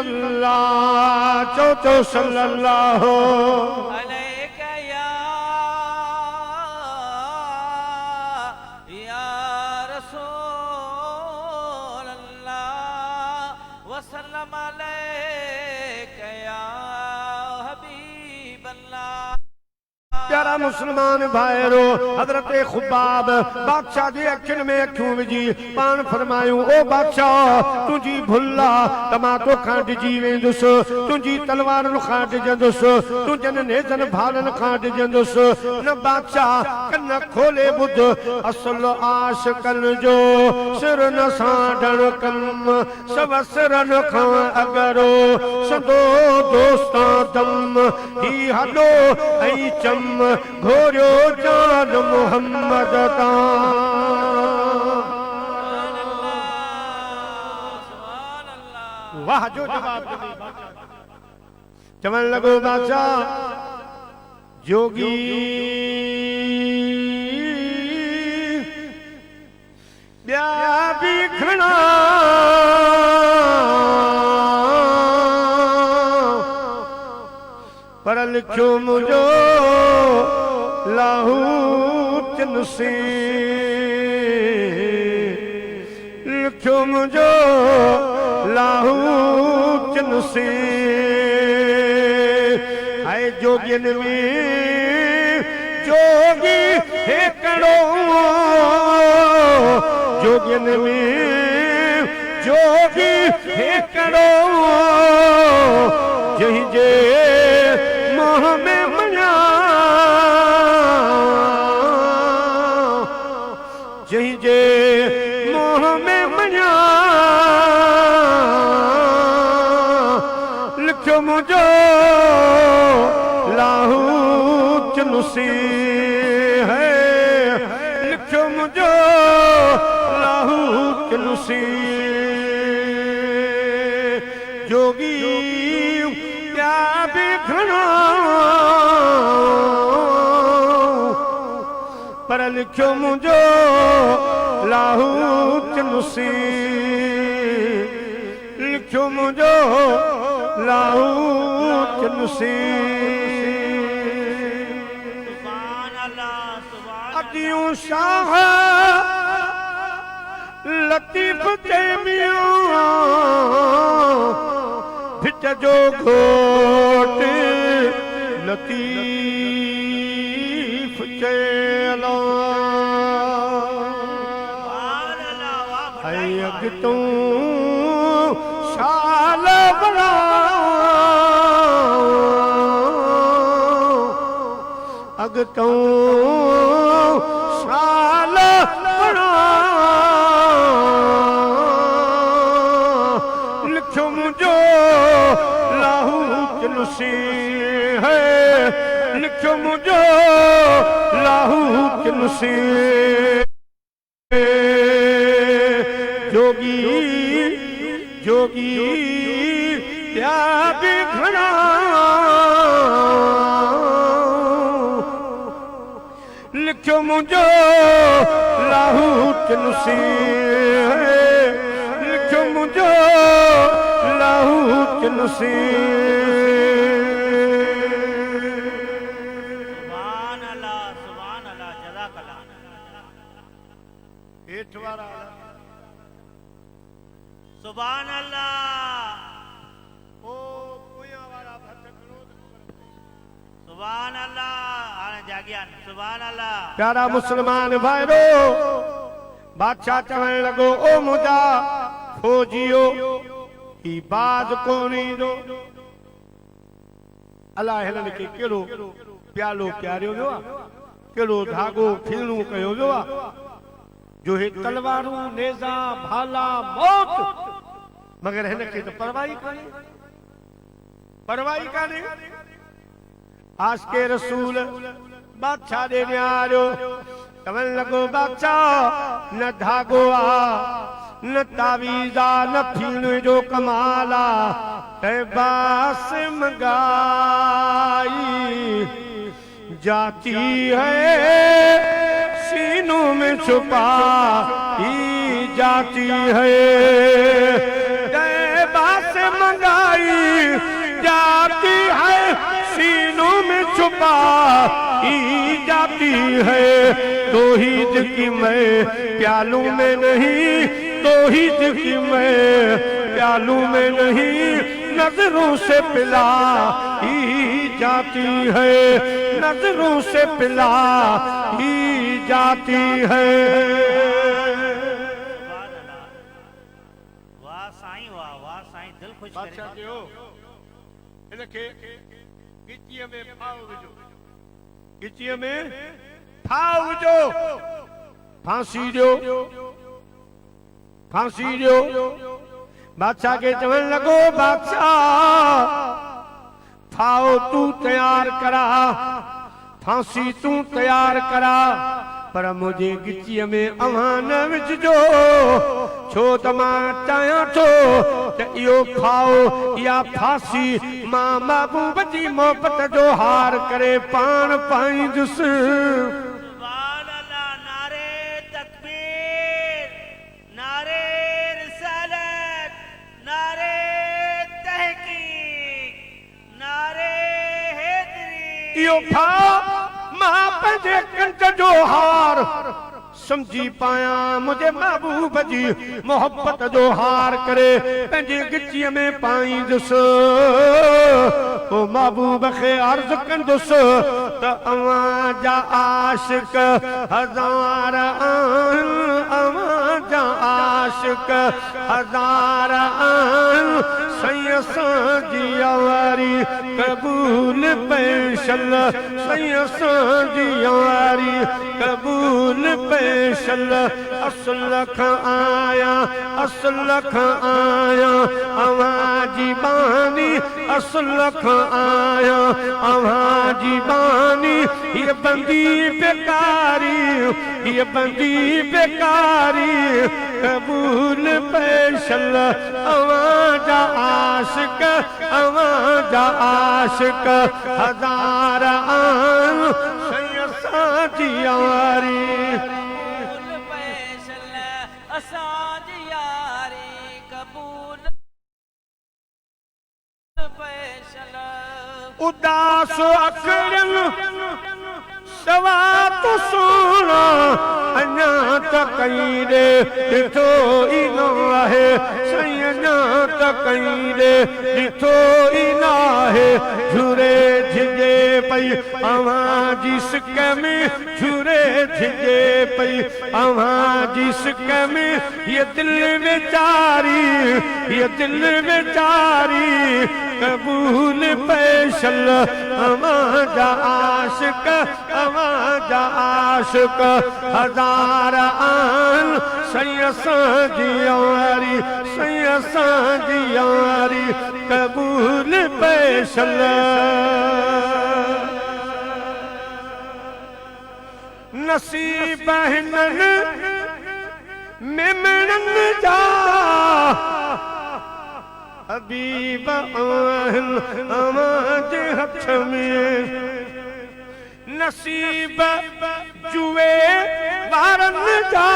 अल्लाह चो सल्लल्लाहु अलैका या रसूल अल्लाह वसल्लम अलैका या हबीब अल्लाह। प्यारा मुसलमान भाईरो हजरत खुबाब बादशाह दी अखिन में अखियों विझी पान फरमायूं ओ बादशाह तुझी भुल्ला तमाको खांड जीवेंदुस तुझी तलवार नु खांड जंदुस तुझन नेजन भालन खांड जंदुस न बादशाह कन खोले बुध असल आशिकन जो सिर न साडण कम सवसरन खां अगरो संदो दोस्तां दम ही हलो ऐ चम घोरियो जान मोहम्मद ता वाह जो जवाब दे चमन लगो बादशाह जोगी ब्या भी खड़ा पर लिखो मुझो लाहूत नुसी लिखो मुझो लाहूत नुसी आए जोगियन में जोगी है करो जोगियन में जोगी है करो जही जे मोह में मया जही जे मोह में मया लिखो मुझो लाहूत नुसी है लिखो मुझो लाहूत नुसी जोगी क्या भी घना पर लिखो मुझो लाहूत नुसी लिखो मुझो लाहूत नुसी सुभान अल्लाह सुभान अदियों शाह लतीफ तेमियों भिट जो घोट लतीफ चेला सुभान अल्लाह वाह है अग तू शाल बड़ा अग तू शाल बड़ा लिखो मुझो लाहूत नुसी है लिखो मुझो लाहूत नुसी जोगी जोगी क्या भी घना लिखो मुझो लाहूत नुसी है लिखो मुझो लाहूत नुसी सुभान अल्लाह जज़ाकल्लाह। हेठ वारा सुभान अल्लाह ओ पुया वारा भटकनो सुभान अल्लाह हाणे जागियान सुभान अल्लाह। प्यारा मुसलमान भाईरो बादशाह चवण लगो ओ मुदा फौजियो ही बाज कोनी दो अल्लाह हिनन खे केड़ो प्यालो प्यारियो वियो आहे केड़ो धागो खिलणो कयो वियो आहे जो हे तलवारूं नेज़ा भाला मौत मगर हिन खे त परवाही कान्हे आशिक़े रसूल बादशाह दे न्यारो चवण लॻो बादशाह न धागो आ न तावीज़ा न फीण जो कमाल आ बास मंगाई जाती है सीनों में छुपाई जाती है बास मंगाई पाई जाती है। तौहीद की मैं प्यालों में नहीं, तौहीद की मैं प्यालों में नहीं, नजरों से पिलाई जाती है, नजरों से पिलाई जाती है। वाह साईं, वाह वाह साईं, दिल खुश बादशाह करे। जो इनके गिच्चीअ में फाव विझो, गिच्चीअ में फाव विझो, फांसी ॾियो, फांसी ॾियो। बादशाह के चवण लॻो, बादशाह फाव तू तैयार करा, फांसी तू तैयार करा, पर मुझे गिच्चीअ में अव्हां न विझजो, छो त मां चाहियां थो त इहो फाव या फांसी मां महबूब जी मोहब्बत जो हार करे पाण पाईंदुसि। सुभान अल्लाह, नारे तकबीर, नारे रिसालत, नारे तहकीक, नारे हैदरी। इहो फाव मां पंहिंजे कंठ जो हार समझी पाया, मुझे महबूब जी मोहब्बत जो हार करे पंहिंजे गिच्चीअ में पाईंदुसि। ओ महबूब खे अर्ज़ कंदुसि त अव्हां जा आशिक हज़ार आहिनि, अव्हां जा आशिक हज़ार आहिनि, सैय्यद सांझी वारी कबूल पैशल, सैय्यद सांझी वारी कबूल पैशल। असल खां आया, असल खां आया, अव्हां जी बानी, असल खां आया, अव्हां जी बानी। हीअ बंदी बेकारी, हीअ बंदी बेकारी, कबूल पैशल। अव्हां जा आशिक, अव्हां जा आशिक हज़ार आहिनि, सैय्यद सांझी वारी कबूल पैशल, असांजी यारी कबूल पैशल। उदास अखड़ियुनि सवा तो सोना, अञा त कई ॾे ॾिठो ई न आहे, साईं अञा त कई ॾे ॾिठो ई न आहे। झुरे झिजे पई अव्हां जी सिक में, झुरे झिजे पई अव्हां जी सिक में, हीअ दिल वेचारी, हीअ दिल वेचारी कबूल पैशल। अव्हां जा आशिक, अव्हां जा आशिक हज़ार आहिनि, सैय्यद सांझी वारी, सैय्यद सांझी वारी कबूल पैशल। नसीब हिननि मेमणनि जा हबीब आहिनि, अव्हां जे हथ में। नसीब जुए वारनि जा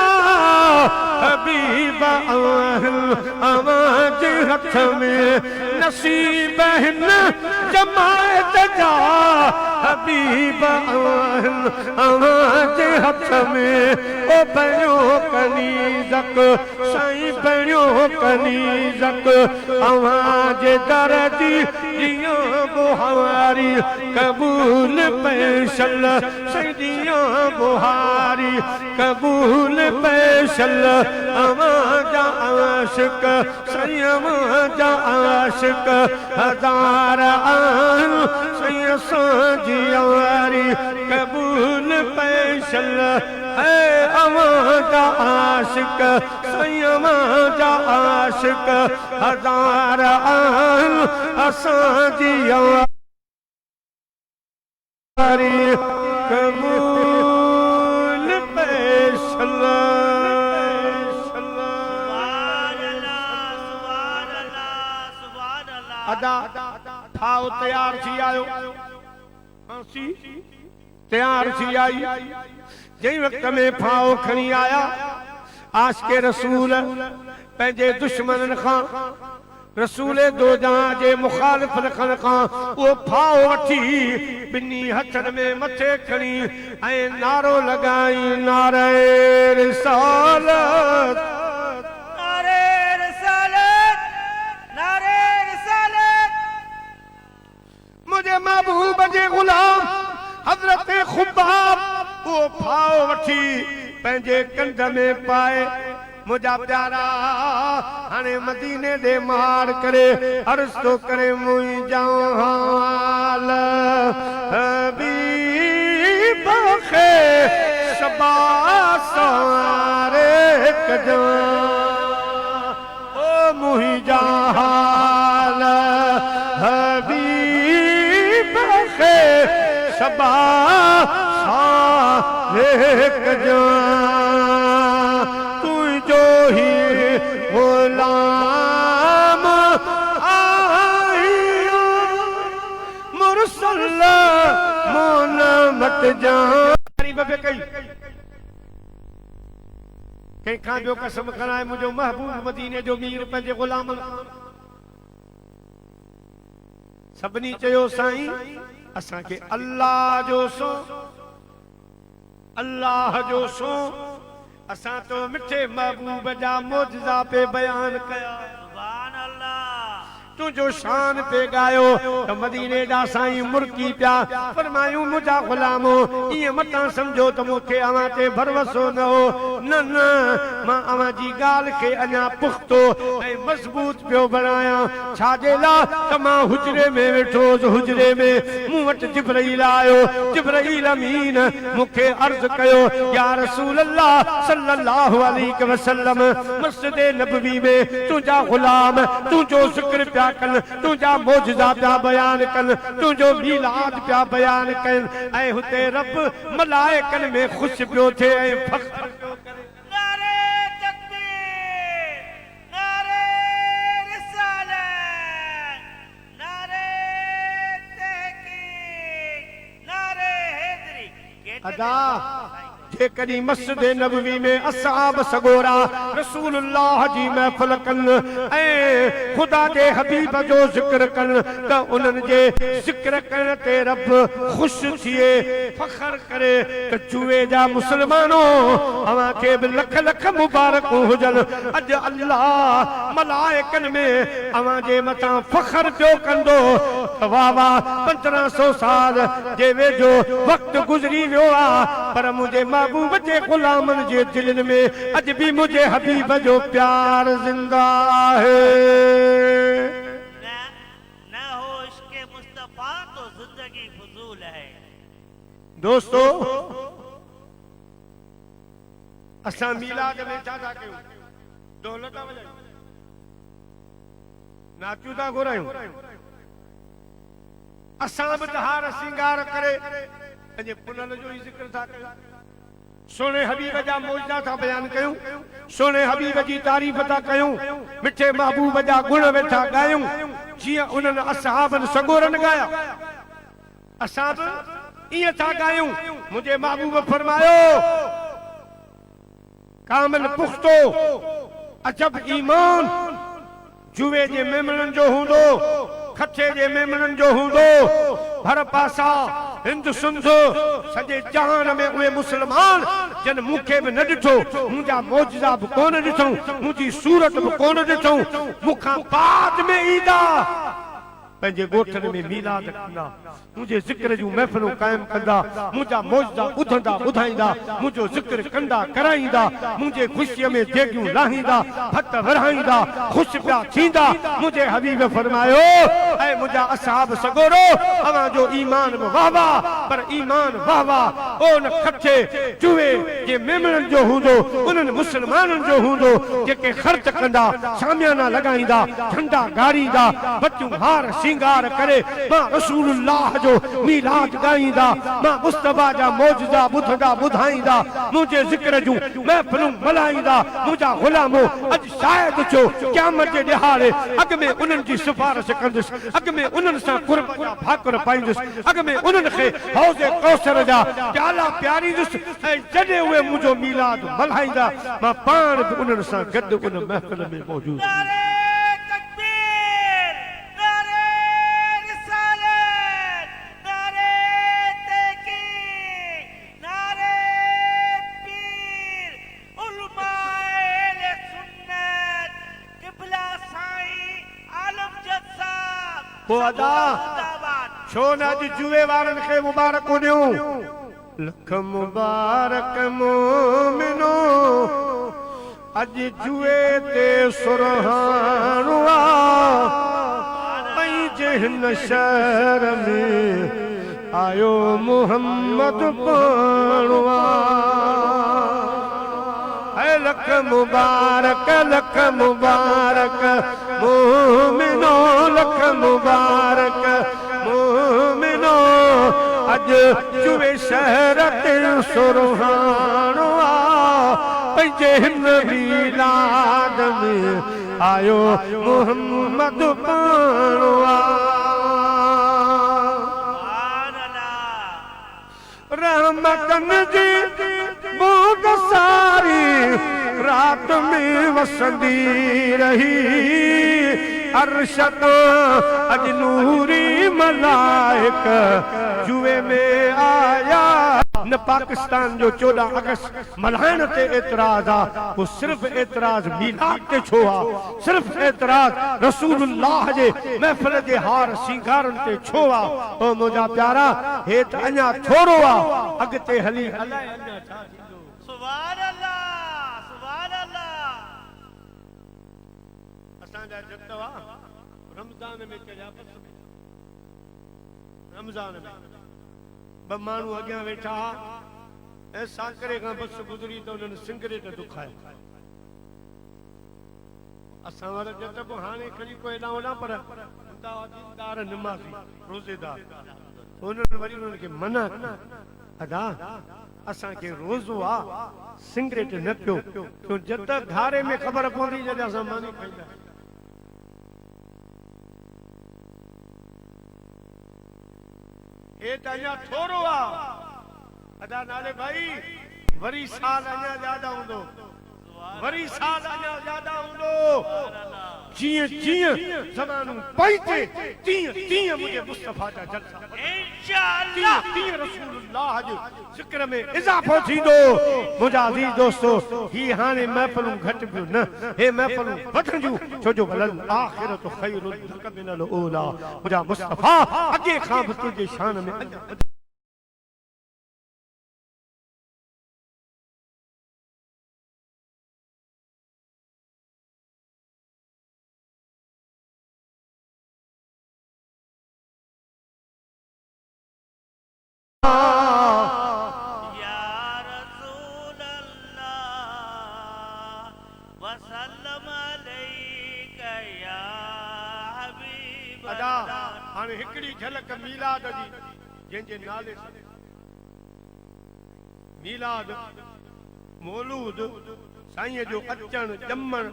हबीब आहिनि, अव्हां जे हथ में। नसीब हिन जमायत जा हबीब आहिनि, अव्हां जे हथ में। ओ बणियो कनीज़क, साईं बणियो कनीज़क, अव्हां जे दर जी जियां बुहारी कबूल पैशल, साईं जियां बुहारी कबूल पैशल। अव्हां जा आशिक, साईं अव्हां जा आशिक हज़ार आहिनि, सैय्यद सांझी वारी कबूल पैशल। है अव्हां जा आशिक, साईं अव्हां जा आशिक हज़ार आहिनि, असांजी वारी कबूल पैशल। सुभान अल्लाह, सुभान अल्लाह, सुभान अल्लाह। अदा ठाव तैयार थी आयो, फांसी तैयार थी आई। जंहिं वक़्त में फाव खणी आया, आशिक़े रसूल पंहिंजे दुश्मननि खां रसूल दो जहां जे मुखालिफ रखण खां वो फाओ वठी बिन्नी हथन में मथे खणी ऐं नारो लगाई नारे रिसालत नारे रिसालत नारे रिसालत मुझे महबूब जे गुलाम हजरत खुब्बाब वो फाओ वठी पंहिंजे कंध में पाए मुझा प्यारा हाने मदीने दे मार करे अर्ज तो करे मुई जहाल हबीब खे सबा सारे कजा ओ मुई जहाल हबीब खे सबा सारे कजा जो ही गुलाम आइयो मुरसल मोन मत जानी बबे कई कई खां जो कसम कराए मुझो महबूब मदीने जो मीर पंहिंजे गुलाम सभनी चयो साईं असां के अल्लाह जो सो अल्लाह जो सो असां तो मिठे महबूब जा मौजज़ा पे बयान कया सुभान अल्लाह तुझो शान पे गायो तो मदीने जा साईं मुर्की प्या फरमायूं मुझा गुलामो ये मता समझो तो मुखे अवां ते भरवसो न हो न न मां अवां जी गाल के अञा पुख्तो ऐं मजबूत पियो बनाया छाजे ला त मां हुजरे में वेठो हुजरे में मूं वट जिब्राईल आयो जिब्राईल अमीन मुखे अर्ज कयो या रसूल अल्लाह सल्लल्लाहु अलैहि वसल्लम मस्जिद नबवी में तुझा गुलाम तुझो जिक्र प्या कन तुझा मौजज़ा प्या बयान कन तुझो मीलाद प्या बयान कन ऐं हुते रब मलाइकन में खुश पियो थे ऐं फख्र पियो करे नारे तकबीर नारे रिसालत नारे तहकीक नारे हैदरी अदा जे कदी मस्जिद नबवी में असहाब सगोरा रसूलुल्लाह जी महफिल कन ऐ खुदा के हबीब जो जिक्र कन त उनन जे जिक्र करण ते रब खुश थिए फखर करे त जुए जा मुसलमानो अवां के भी लख लख मुबारक हुजन अज अल्लाह मलाइकन में अवां जे मथा फखर पियो कंदो वाह वाह 1500 साल जे वेझो वक्त गुजरी वियो आ पर मुझे महबूब जे गुलामन जे दिलनि में अज भी मुझे हबीब जो प्यार जिंदा है न हो इश्क़े मुस्तफा तो जिंदगी फजूल है दोस्तों असां मीलाद में छा था कयूं दौलत वजायूं नाचूं था घुरायूं असां बि हार सिंगार करे पंहिंजे पुनल जो ही जिक्र था कयूं सोने हबीब जा मौजज़ा था बयान कयूं सोने हबीब जी तारीफ़ था कयूं मिठे महबूब जा गुण वेठा गायूं जियां उन्हनि असहाबनि सगोरन गाया असां बि इएं था गायूं मुझे महबूब फरमायो कामिल पुख्तो अजब ईमान जुए जे मेमनन जो हूंदो खचे जे मेमनन जो हूंदो हर पासा हिंद सिंध सॼे जहान में उहे मुसलमान जन मूंखे बि न ॾिठो मुंहिंजा मौजज़ा बि कोन ॾिठऊं मुंहिंजी सूरत बि कोन ॾिठऊं मूंखां बाद में ईंदा पंहिंजे ॻोठनि में मीलाद कंदा मुझे जिक्र जूं महफ़िलूं क़ाइम कंदा मुंहिंजा मौजज़ा ॿुधंदा ॿुधाईंदा मुंहिंजो जिक्र कंदा कराईंदा मुंहिंजे ख़ुशीअ में देगियूं लाहींदा हथ विरहाईंदा ख़ुशि पिया थींदा मुंहिंजे हबीब फरमायो ऐं मुंहिंजा असहाब सगोरो अवां जो ईमान बि वाह वाह पर ईमान वाह वाह ओ न खटे जुए जे मेमननि जो हूंदो उन्हनि मुसलमाननि जो हूंदो जेके ख़र्च कंदा शामियाना लॻाईंदा झंडा गारींदा बचियूं हार सिंगार करे मां रसूलुल्लाह जो मीलाद गाईंदा मां मुस्तफा जा मौजज़ा ॿुधंदा ॿुधाईंदा मुंहिंजे जिक्र जूं महफ़िलूं मल्हाईंदा मुंहिंजा गुलामो अॼु शायदि छो क़यामत जे ॾिहाड़े अॻ में उन्हनि जी सिफारिश कंदुसि अॻ में उन्हनि सां कुर्ब जा भाकुर पाईंदुसि अॻ में उन्हनि खे हौज़े कौसर जा प्याला प्यारींदुसि ऐं जॾहिं उहे मुंहिंजो मीलाद मल्हाईंदा मां पाण बि उन्हनि सां गॾु उन महफ़िल में मौजूदु नारे तकबीर अदा जिंदाबाद छो न अॼु जुए वारनि खे मुबारक ॾियूं लख मुबारक मोमिनो अॼु जुए ते सुरहाणो आहे पंहिंजे हिन शहर में आयो मोहम्मद पाणो आहे लख मुबारक मोमिनो लख मुबारक मोमिनो अॼु जुए शहर ते सुरहाणो आहे पंहिंजे हिन मीलाद में आयो मोहम्मद पाणो सुभान अल्लाह रहमतन जी बूंद सारी रात में वसंदी रही अरशद अज नूरी मलाइक जुए में आया न पाकिस्तान जो 14 अगस्त मल्हाइण ते एतराज आ वो सिर्फ एतराज मीलाद ते छो आ सिर्फ एतराज रसूलुल्लाह जे महफिल जे हार सिंगारन ते छो आ ओ मुंहिंजा प्यारा हे त अञा थोरो आ अॻिते हली अलाए अञा छा थींदो सुभान अल्लाह सुभान अल्लाह असांजा जत हुआ रमज़ान में चढ़िया बस रमज़ान में ब माण्हू अॻियां वेठा ऐं साकरे खां बस गुज़री त उन्हनि सिगरेट दुखाए असां वटि जत पोइ हाणे खणी कोई एॾा होॾा पर हूंदा हुआ दीनदार निमाज़ी रोज़ेदार उन्हनि वरी उन्हनि खे मना अदा असांखे रोज़ो आहे सिगरेट न पियो छो जत घारे में ख़बर पवंदी जॾहिं असां मानी खाईंदा हे त अञा थोरो आहे अदा नाले भाई वरी साल अञा ज्यादा हूंदो वरी साल अञा ज्यादा हूंदो जीअं जीअं ज़मानूं पइजे तीअं तीअं मुंहिंजे मुस्तफ़ा जा जलसा इंशाअल्लाह तीअं रसूलुल्लाह जे ज़िक्र में इज़ाफ़ो थींदो मुंहिंजा अज़ीज़ दोस्तो ही हाणे महफ़िलूं घटि बियूं न हे महफ़िलूं वधंदियूं छो जो वलल आख़िरत ख़ैरुन लक मिनल ऊला मुंहिंजा मुस्तफ़ा अॻे खां बि तुंहिंजे शान में अञा या रसूल अल्लाह वसल्लम अलैका या हबीब अदा अल्लाह हाणे हिकिड़ी झलक मीलाद जी जंहिंजे नाले सां मीलाद मौलूद साईं जो अचण ॼमण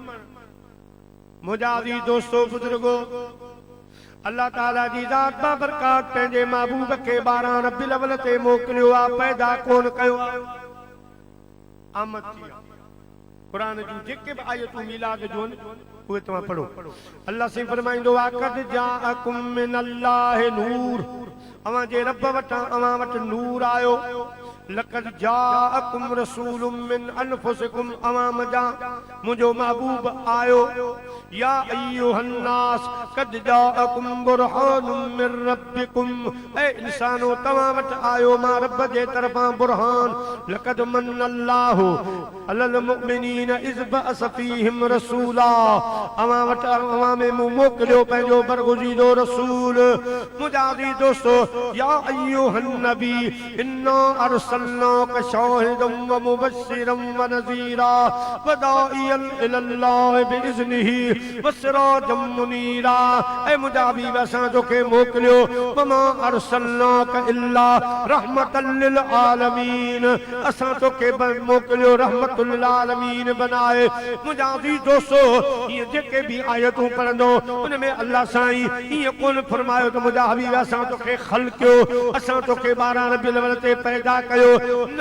मुंहिंजा अज़ीज़ दोस्तो बुजुर्गो अल्लाह ताला जी ज़ात बाबरकात पंहिंजे महबूब खे 12 रबीउल अव्वल ते मोकिलियो आहे पैदा कोन कयो आहे आमद थी आहे कुरान जूं जेके बि आयतूं मीलाद जूं आहिनि उहे तव्हां पढ़ो अल्लाह से फरमाईंदो आहे क़द जाअकुम मिनल्लाहि नूर अवां जे रब वटां अवां वटि नूर आयो लक़द जाअकुम रसूलुम मिन अनफुसिकुम अवां मजा मुंहिंजो महबूब आयो या अय्युहन नास क़द जाअकुम बुरहानुम मिन रब्बिकुम ए इंसानो तव्हां वटि आयो मां रब जे तरफ़ां बुरहान लक़द मन्नल्लाहु अलल मुमिनीन इज़ बअस फीहिम रसूला अवां वटि अवां में मूं मोकिलियो पंहिंजो बरगुज़ीदो रसूल मुंहिंजा अज़ीज़ दोस्तो या अय्युहन नबी इन्ना अरसलनाका शाहिदम व मुबश्शिरम व नज़ीरा व दाइयन इलल्लाह बिइज़्निही व सिराजम मुनीरा ए मुंहिंजा हबीब असां तोखे मोकिलियो व मा अरसलनाका इल्ला रहमतल लिल आलमीन असां तोखे मोकिलियो रहमतुल लिल आलमीन बनाए मुंहिंजा अज़ीज़ दोस्तो ये जेके भी आयतूं पढ़ंदो उनमें अल्लाह साईं ये कोन फरमायो तो मुंहिंजा हबीब असां तोखे ख़ल्क़ियो असां तोखे 12 रबीउल अव्वल ते पैदा कयो न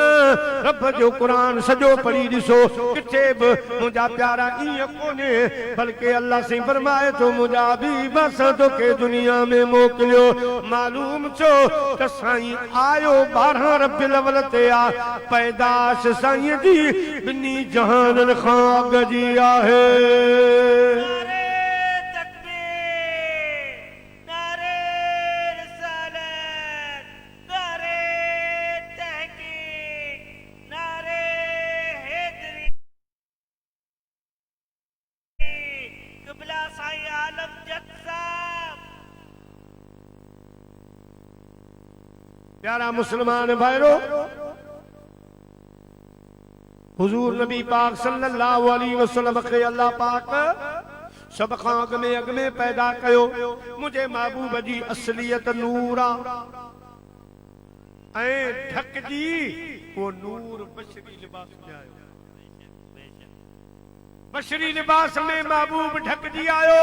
रब जो कुरान सजो पढ़ी ॾिसो किथे बि मुंहिंजा प्यारा ईअं कोन्हे बल्कि अल्लाह साईं फरमाए तो मुंहिंजा हबीब असां तोखे दुनिया में मोकिलियो मालूम छो त साईं आयो 12 रबीउल अव्वल ते आ पैदाश साईं जी ॿिन्ही जहाननि खां अॻु जी आहे नारे तकबीर नारे प्यारा मुसलमान भाइरो, हुजूर नबी पाक सल्लल्लाहु अलैहि वसल्लम के अल्लाह पाक सब खां अग में पैदा कयो। मुझे महबूब जी असलियत नूरा ऐं ढक जी वो नूर बशरी लिबास में आयो। बशरी लिबास में महबूब ढक जी आयो।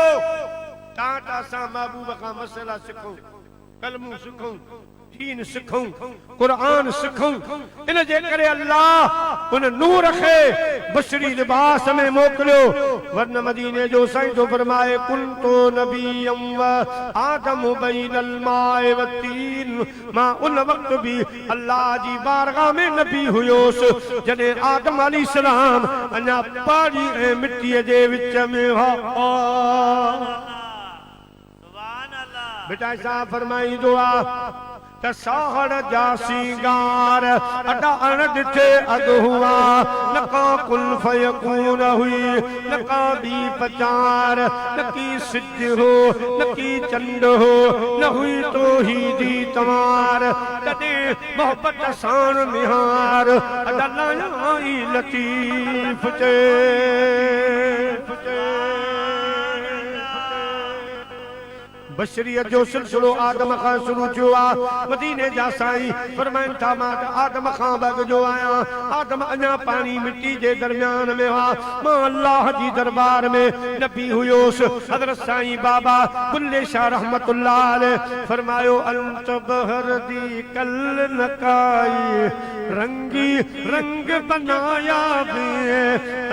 तां असां महबूब खां मसला सिखूं, कलमू सिखूं, दीन सिखूं, कुरान सिखूं। इन जे करे अल्लाह उन नूर खे बशरी लिबास में मोकिलियो। वरन मदीने जो साईं जो फरमाए कुंतो नबिय्यम व आदम बैनल माए व तीन। मां उन वक्त भी अल्लाह जी बारगाह में नबी हुयोस जॾहिं आदम अलैहिस्सलाम अञा पाणी ऐं मिट्टीअ जे विच में हो। बेटा सा फरमाई दुआ तसाहड़ जा सिंगार अडा अण दिथे अग हुआ। न का कुल फयकून हुई, न का बी पचार, न की सिज हो, न की चंड हो, न हुई तो ही दी तमार। तदे मोहब्बत साण निहार अडा लाई लतीफ चे। बशरियत जो सिलसिलो आदम खां शुरू थियो आ। मदीने जा साईं फरमाइन था मां आदम खां बग जो आया। आदम अञा पानी मिट्टी जे दरमियान में हुआ। मां अल्लाह जी दरबार में नबी हुयोस। हजरत साईं बाबा बुल्ले शाह रहमतुल्लाह अलैह फरमायो अंत बहर दी कल नकाई रंगी रंग बनाया बे।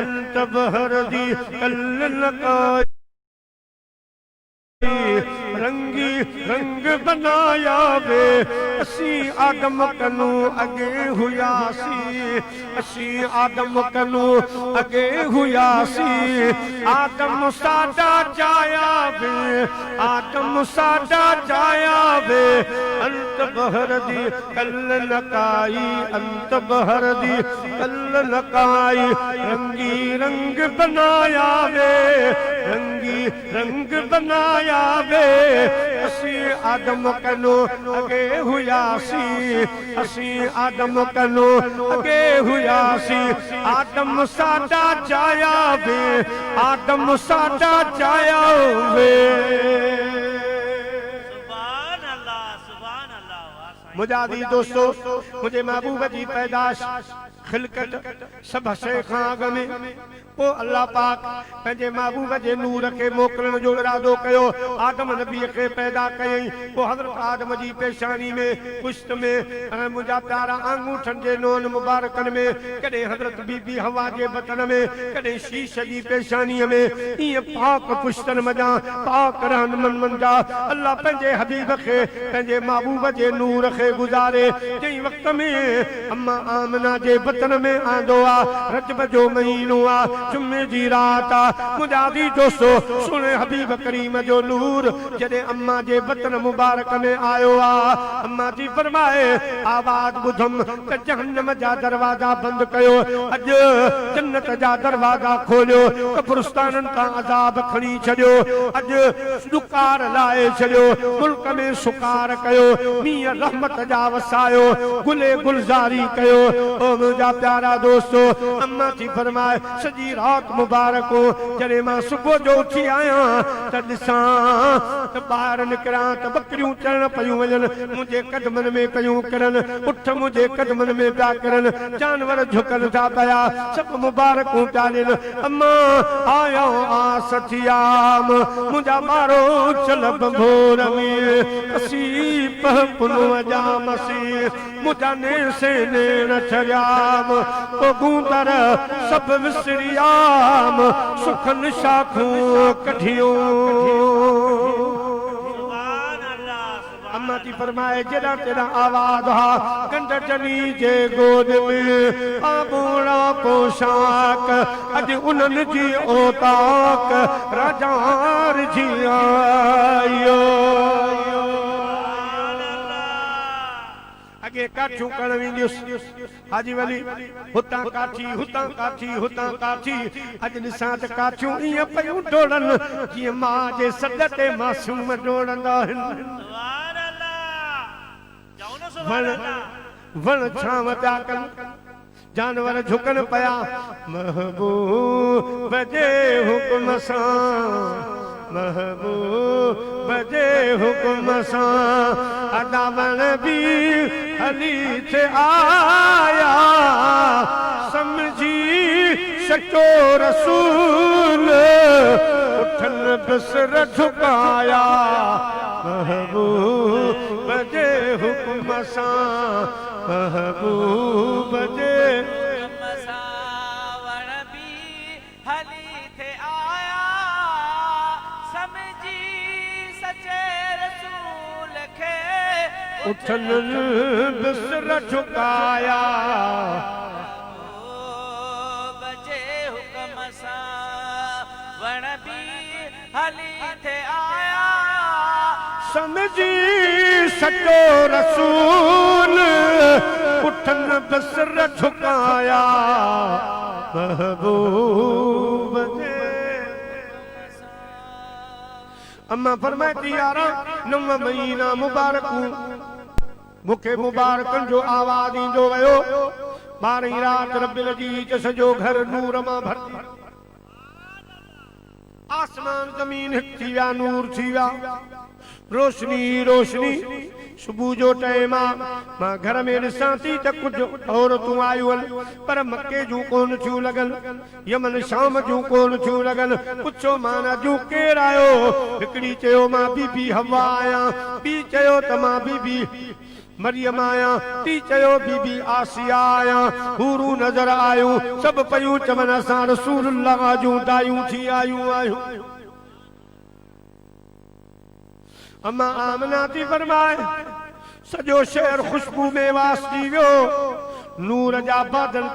अंत बहर दी कल नकाई रंगी रंग बनाया वे। असी आदम कनू अगे हुयासी, असी आदम कनू अगे हुयासी। आदम साडा जाया वे, आदम साडा जाया वे। अंत बहर दी कल नकाई, अंत बहर दी कल नकाई रंगी रंग बनाया वे, रंगी रंग बनाया वे। असी आदम कनो अगे हुयासी, असी आदम कनो अगे हुयासी। आदम साडा जाया वे, आदम साडा जाया वे। मुजादी दोस्तों, मुझे महबूब जी पैदाश खिलकत सब शइ खां अॻ में ओ अल्लाह पाक पंहिंजे महबूब जे नूर खे मोकिलण जो इरादो कयो। आदम नबी खे पैदा कयईं। पोइ हज़रत आदम जी पेशानी में पुश्त में मुंहिंजा प्यारा आंगूठनि जे नोन मुबारकनि में, कॾहिं हज़रत बीबी हवा जे बतन में, कॾहिं शीश जी पेशानीअ में, ईअं पाक पुश्तनि मञा पाक रहनुमनि मंजा अल्लाह पंहिंजे हबीब खे पंहिंजे महबूब जे नूर खे गुज़ारे जंहिं वक़्त में अम्मा आमना जे बतन में आंदो आ। रजब जो महीनो आ, जुम्मे जी रात आ। मुजादी दोस्तों सुने हबीब करीम जो नूर जॾहिं अम्मा जे बतन मुबारक में आयो आ। अम्मा जी फरमाए आवाज़ ॿुधम त जहन्नम जा दरवाजा बंदि कयो, अॼु जन्नत जा दरवाजा खोलियो। कब्रिस्ताननि तां अज़ाब खणी छॾियो, अॼु सुकार लाए छॾियो, मुल्क में सुकार कयो, मींहं रहमत जा वसायो, गुले गुलज़ारी कयो। ओ मुंहिंजा प्यारा दोस्तों, अम्मा जी फरमाए सॼी रात मुबारक हो। जॾहिं मां सुबुह जो उथी आहियां त ॾिसां त ॿाहिरि निकिरां त बकरियूं चरण पियूं वञनि, मुंहिंजे कदमनि में पियूं किरनि, उठ मुंहिंजे कदमनि में पिया किरनि, जानवर झुकनि था पिया, सभु मुबारकूं पिया ॾियनि। अम्मा आयो आस थियाम मुंहिंजा ॿारो चलब भोर में असी पह पुनो जामसी मुंहिंजा नेसे नेण छरियाम ओ गूंदर सभु विसरियाम सुखन शाखूं कढियूं। अम्मा जी फरमाए जड़ा तेरा आवाज हा कंड चनी जे गोद में आबूड़ा पोशाक अज उन्हनि जी औताक राजार जी आयो। अगे काठियूं करण वेंदियुसि हाजी वली हुतां काठी हुतां काठी हुतां काठी। अॼु ॾिसां त काठियूं ईअं पयूं डोड़नि जीअं मां जे सॾ ते मासूम डोड़ंदा आहिनि। सुभान अल्लाह वण छांव प्या कन जानवर झुकन पया महबूब जे हुक्म सां महबूब जे हुक्म सां अदावन भी हली थे आया समझी सचो रसूल उठन बिसर झुकाया महबूब जे हुक्म सां महबूब जे मसावण भी हली थे आया समझी सचे रसूल खे उठन बिसर झुकाया बजे हुक्म सावण भी हली थे आया समझी सचो रसूल उठन बिसर झुकाया महबूब जे अम्मा फरमाती यारा नव महीना मुबारकूं मुखे मुबारकन जो आवाज ईंदो वियो 12 रात रबिल जी सजो घर नूर मां भरती आसमान जमीन हिक थी विया नूर थी विया रोशनी रोशनी सुबह जो टाइम मां घर में ॾिसां थी त कुछ औरतूं आयूं पर मक्के जूं कोन थियूं लगन यमन शाम जूं कोन थियूं लगन पुछो माना जूं केर आयो हिकड़ी चयो मां बीबी हवा आया ॿी चयो त मां बीबी मरियम आया ती चयो बीबी आसिया आया हूरू नजर आयूं सब पयूं चवन असां रसूलुल्लाह जूं दायूं थी आयूं अम्मा आमना थी फरमाए सजो शहर खुशबू में वासी वियो नूर जा बादल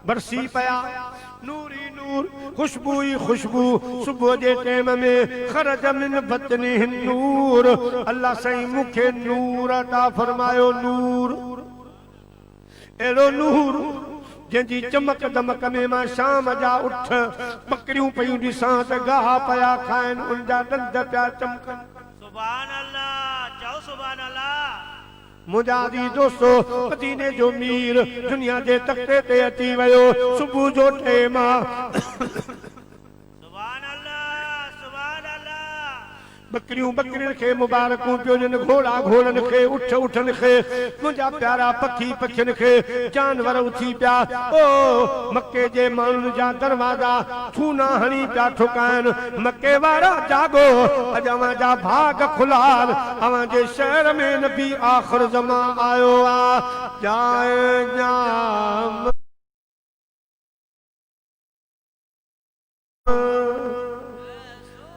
बरसी पया नूरी नूर खुशबू ही खुशबू सुबह जे टाइम में खरज मिन बतनी नूर अल्लाह सही मुखे नूर अता फरमायो नूर एड़ो नूर जंहिंजी चमक दमक में मां शाम जा उठ बकरियूं पयूं ॾिसां त गाह पया खाइनि उन जा दंद पिया चमकनि सुभान अल्लाह चओ सुभान अल्लाह मुजादी दोस्तो मदीने जो मीर दुनिया जे तख्ते ते अची वियो सुबह जो टाइम सुभान अल्लाह बकरियूं बकरियुनि खे मुबारकूं पियो ॾियनि घोड़ा घोड़नि खे उठ उठनि खे मुंहिंजा प्यारा पखी पखियुनि खे जानवर उथी पिया ओ मके जे माण्हुनि जा दरवाजा छूना हणी पिया ठुकाइनि मके वारा जागो अॼु अवां जा भाग खुलाल अवां जे शहर में नबी आख़िर ज़मा आयो आहे जाए जाम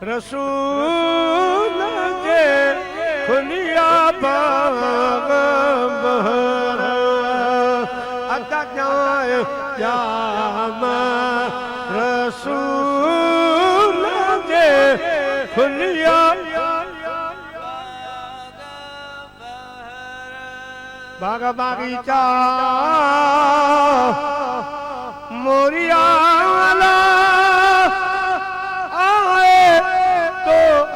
रसूल जे खुलिया बाग बहर अता जाए जाम रसूल जे खुलिया बाग बागीचा मोरिया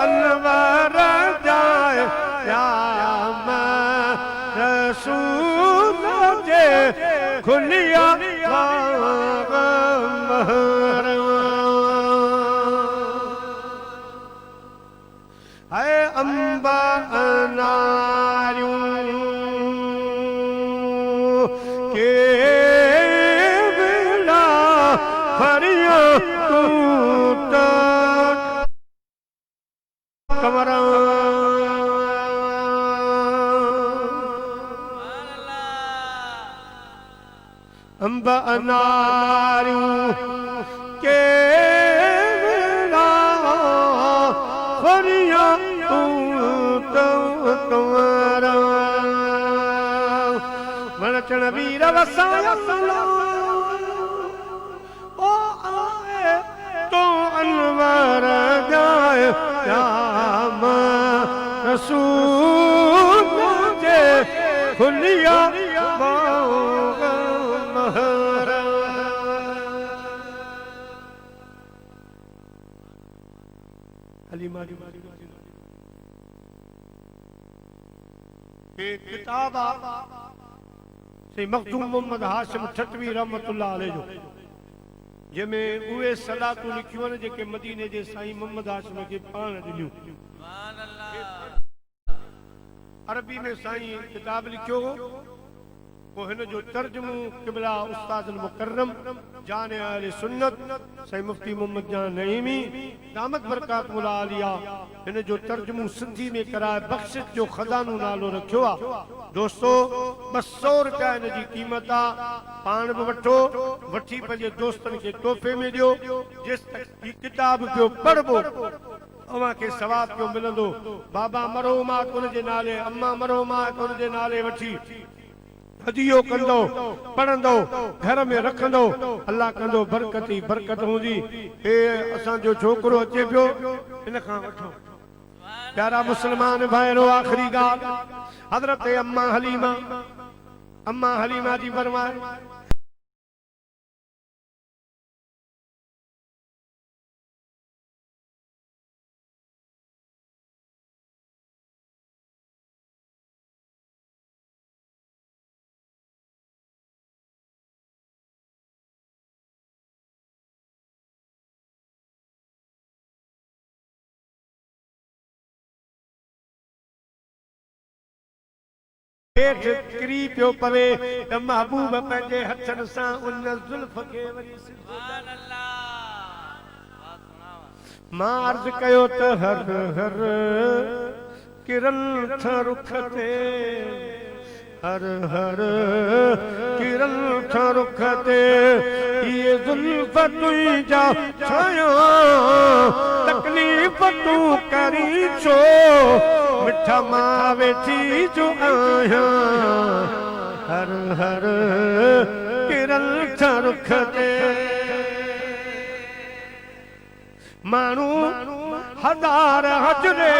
अनवर जाए श्याम रसूल जे खुलिया बाग महर है अम्बा अनारियूं के बिना फरिया कमर अम्ब अनारियूं के फरिया तुम्हारा वणचण वीर वसाया ओ आए तो अनवर जाए श्याम रसूल जे खुलिया बाग महर एक किताब से मखदूम मोहम्मद हाशिम ठटवी रहमतुल्लाह अलैह जो जंहिंमें उहे सलातूं लिखियूं आहिनि जेके मदीने जे साईं मोहम्मद हाशिम खे पाण ॾिनियूं। अरबी में साईं किताब लिखियो वो हिन जो तर्जुमो क़िबला उस्ताद मुकर्रम जाने अहले सुन्नत साईं मुफ्ती मोहम्मद जान नईमी दामत बरकातुहुल आलिया हिन जो तर्जुमो सिंधी में कराए बख्शिश जो खजानो नालो रखियो आ। दोस्तों 200 रुपया इन जी कीमत आ। पाण भी वठो, वठी पंहिंजे दोस्तन के तोहफे में दियो। जिस तक ही किताब पियो पढ़बो अवां के सवाब पियो मिलंदो। बाबा मरहुमा उन जे नाले, अम्मा मरहुमा उन जे नाले वठी हदियो कंदो, पढ़ंदो, घर में रखंदो, अल्लाह कंदो बरकत ही बरकत हुंदी। ए असां जो छोकरो अचे पियो इन खां वठो। प्यारा मुसलमान भाइरो आखिरी गाल हजरत अम्मा हलीमा जी फरमाए पेट किरी पियो पवे त महबूब पंहिंजे हथन सां उन जुल्फ खे वरी सुभान अल्लाह मां अर्ज कयो त हर हर किरन था रुख ते, हर हर किरन था रुख ते ये जुल्फ तुंहिंजा छाया तकलीफ़ तूं करी छो मिठा मां वेठी जो आया। हर हर किरन था रुख ते मानू हज़ार हजरे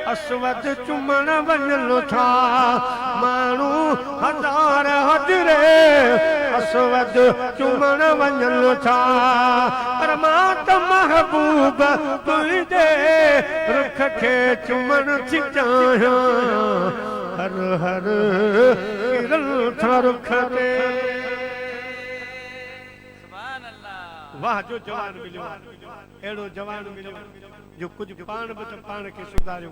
असवद चुमण वञनि था। मानू हज़ार हजरे असवद चुमण वञनि था। पर मां त महबूब तुंहिंजे रुख खे चुमण थी चाहियां। हर हर किरन था रुख ते। वाह जो जवान मिलियो, अहिड़ो जवान मिलियो जो कुछ पाण बि त पाण खे सुधारियो।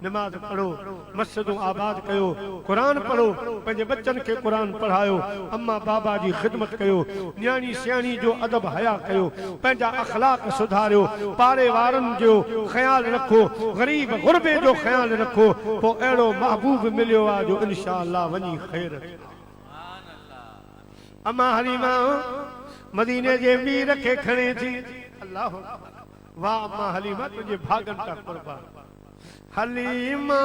नमाज पढ़ो, मस्जिदूं आबाद कयो, कुरान पढ़ो, पंहिंजे बच्चन खे कुरान पढ़ायो, अम्मा बाबा जी ख़िदमत कयो, न्याणी सियाणी जो अदब हया कयो, पंहिंजा अखलाक सुधारियो, पारे वारनि जो ख़्याल रखो, ग़रीब गुरबे जो ख़्याल रखो। पोइ अहिड़ो महबूब मिलियो आहे जो इंशाअल्लाह वञी ख़ैर। अम्मा हलीमा मदीने जे मीर खे खणे थी। अल्लाह वाह अम्मा हलीमा तुझे भागन का कुर्बान। हलीमा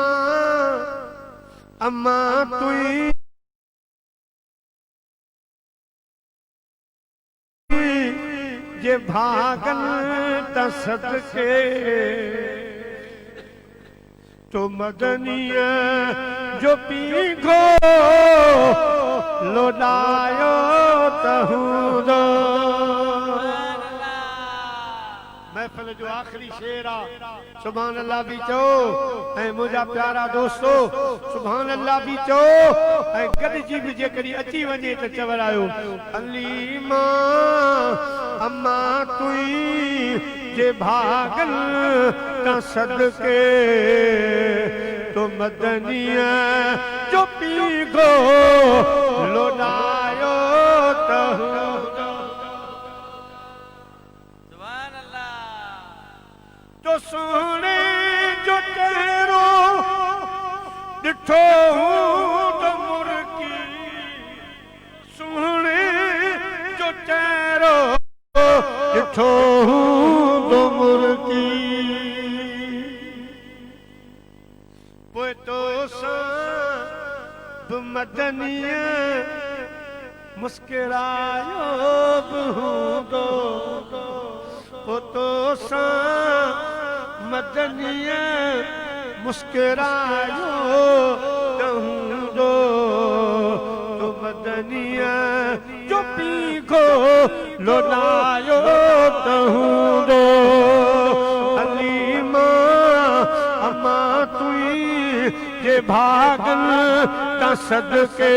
अम्मा तुई जे भागन त सदके तो मदनिया जो पीघो लोडायो तहूदो। महफिल जो आखिरी शेर आ सुभान अल्लाह भी चो ऐं मुंहिंजा प्यारा दोस्तो सुभान अल्लाह भी चो ऐं गॾिजी बि जेकॾहिं अची वञे त चवरायो हलीमा अम्मा तुई जे भागल त सदके तो मदनिया जो पीघो लोडायो तहूदो। तो सोने जो तेरो डिठो तो मुर्की सोने जो तेरो डिठो तो मुर्की पोइ तो सब मदनिया मुस्कुरायो बहूदो। तो सा मदनिया मुस्कुरायो तहूदो। तो मदनिया जो पीघो लोलायो भागन ता सदके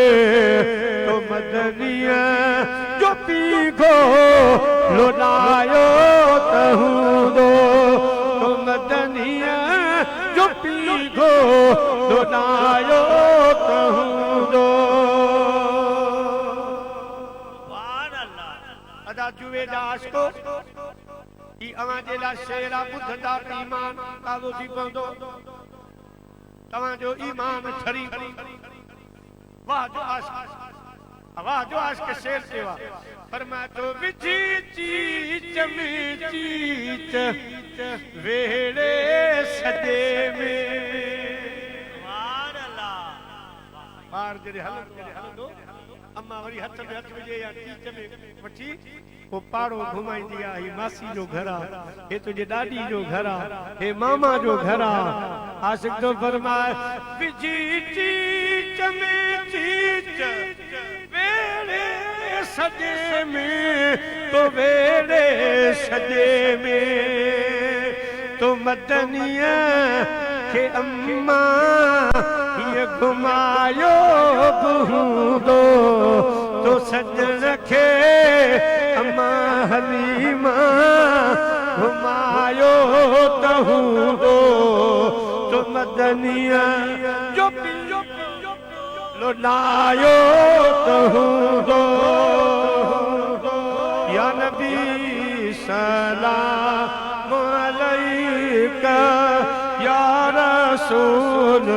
तो मदनिया जो पीगो लुटायो तहूं दो तो मदनिया जो पीगो लुटायो तहूं दो सुभान अल्लाह अदा जुए दास को ई अवां जेला शेरा बुधदा ईमान कागो थी पवंदो तवां जो ईमान छरी वाह जो आशिक शेर सेवा फरमा तो विजी चीच में चीच वेड़े सदे में सुभान अल्लाह बार जरे हलंदो अम्मा वरी हथ में हथ विझे या चीच में वठी वो पाड़ो घुमाईंदी आहे ही मासी जो घर आहे हे तुझे ॾाॾी जो घर आहे हे मामा जो घर आहे आशिक तो फरमाए विजी चीच में चीच वेड़े सजे में तो वेड़े सजे में तो मदनिया के अम्मा ये घुमायो बूंदो तो सजन खे अम्मा हलीमा घुमायो तहूंदो तो मदनिया जो लुटायो तहूंदो या नबी सलाम अलैका या रसूल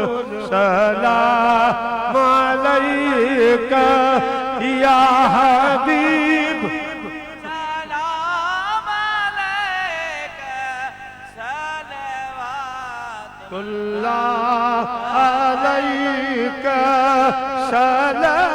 सलाम अलैका या हबीब सलाम अलैका सलवात अल्लाह अलैका सलाम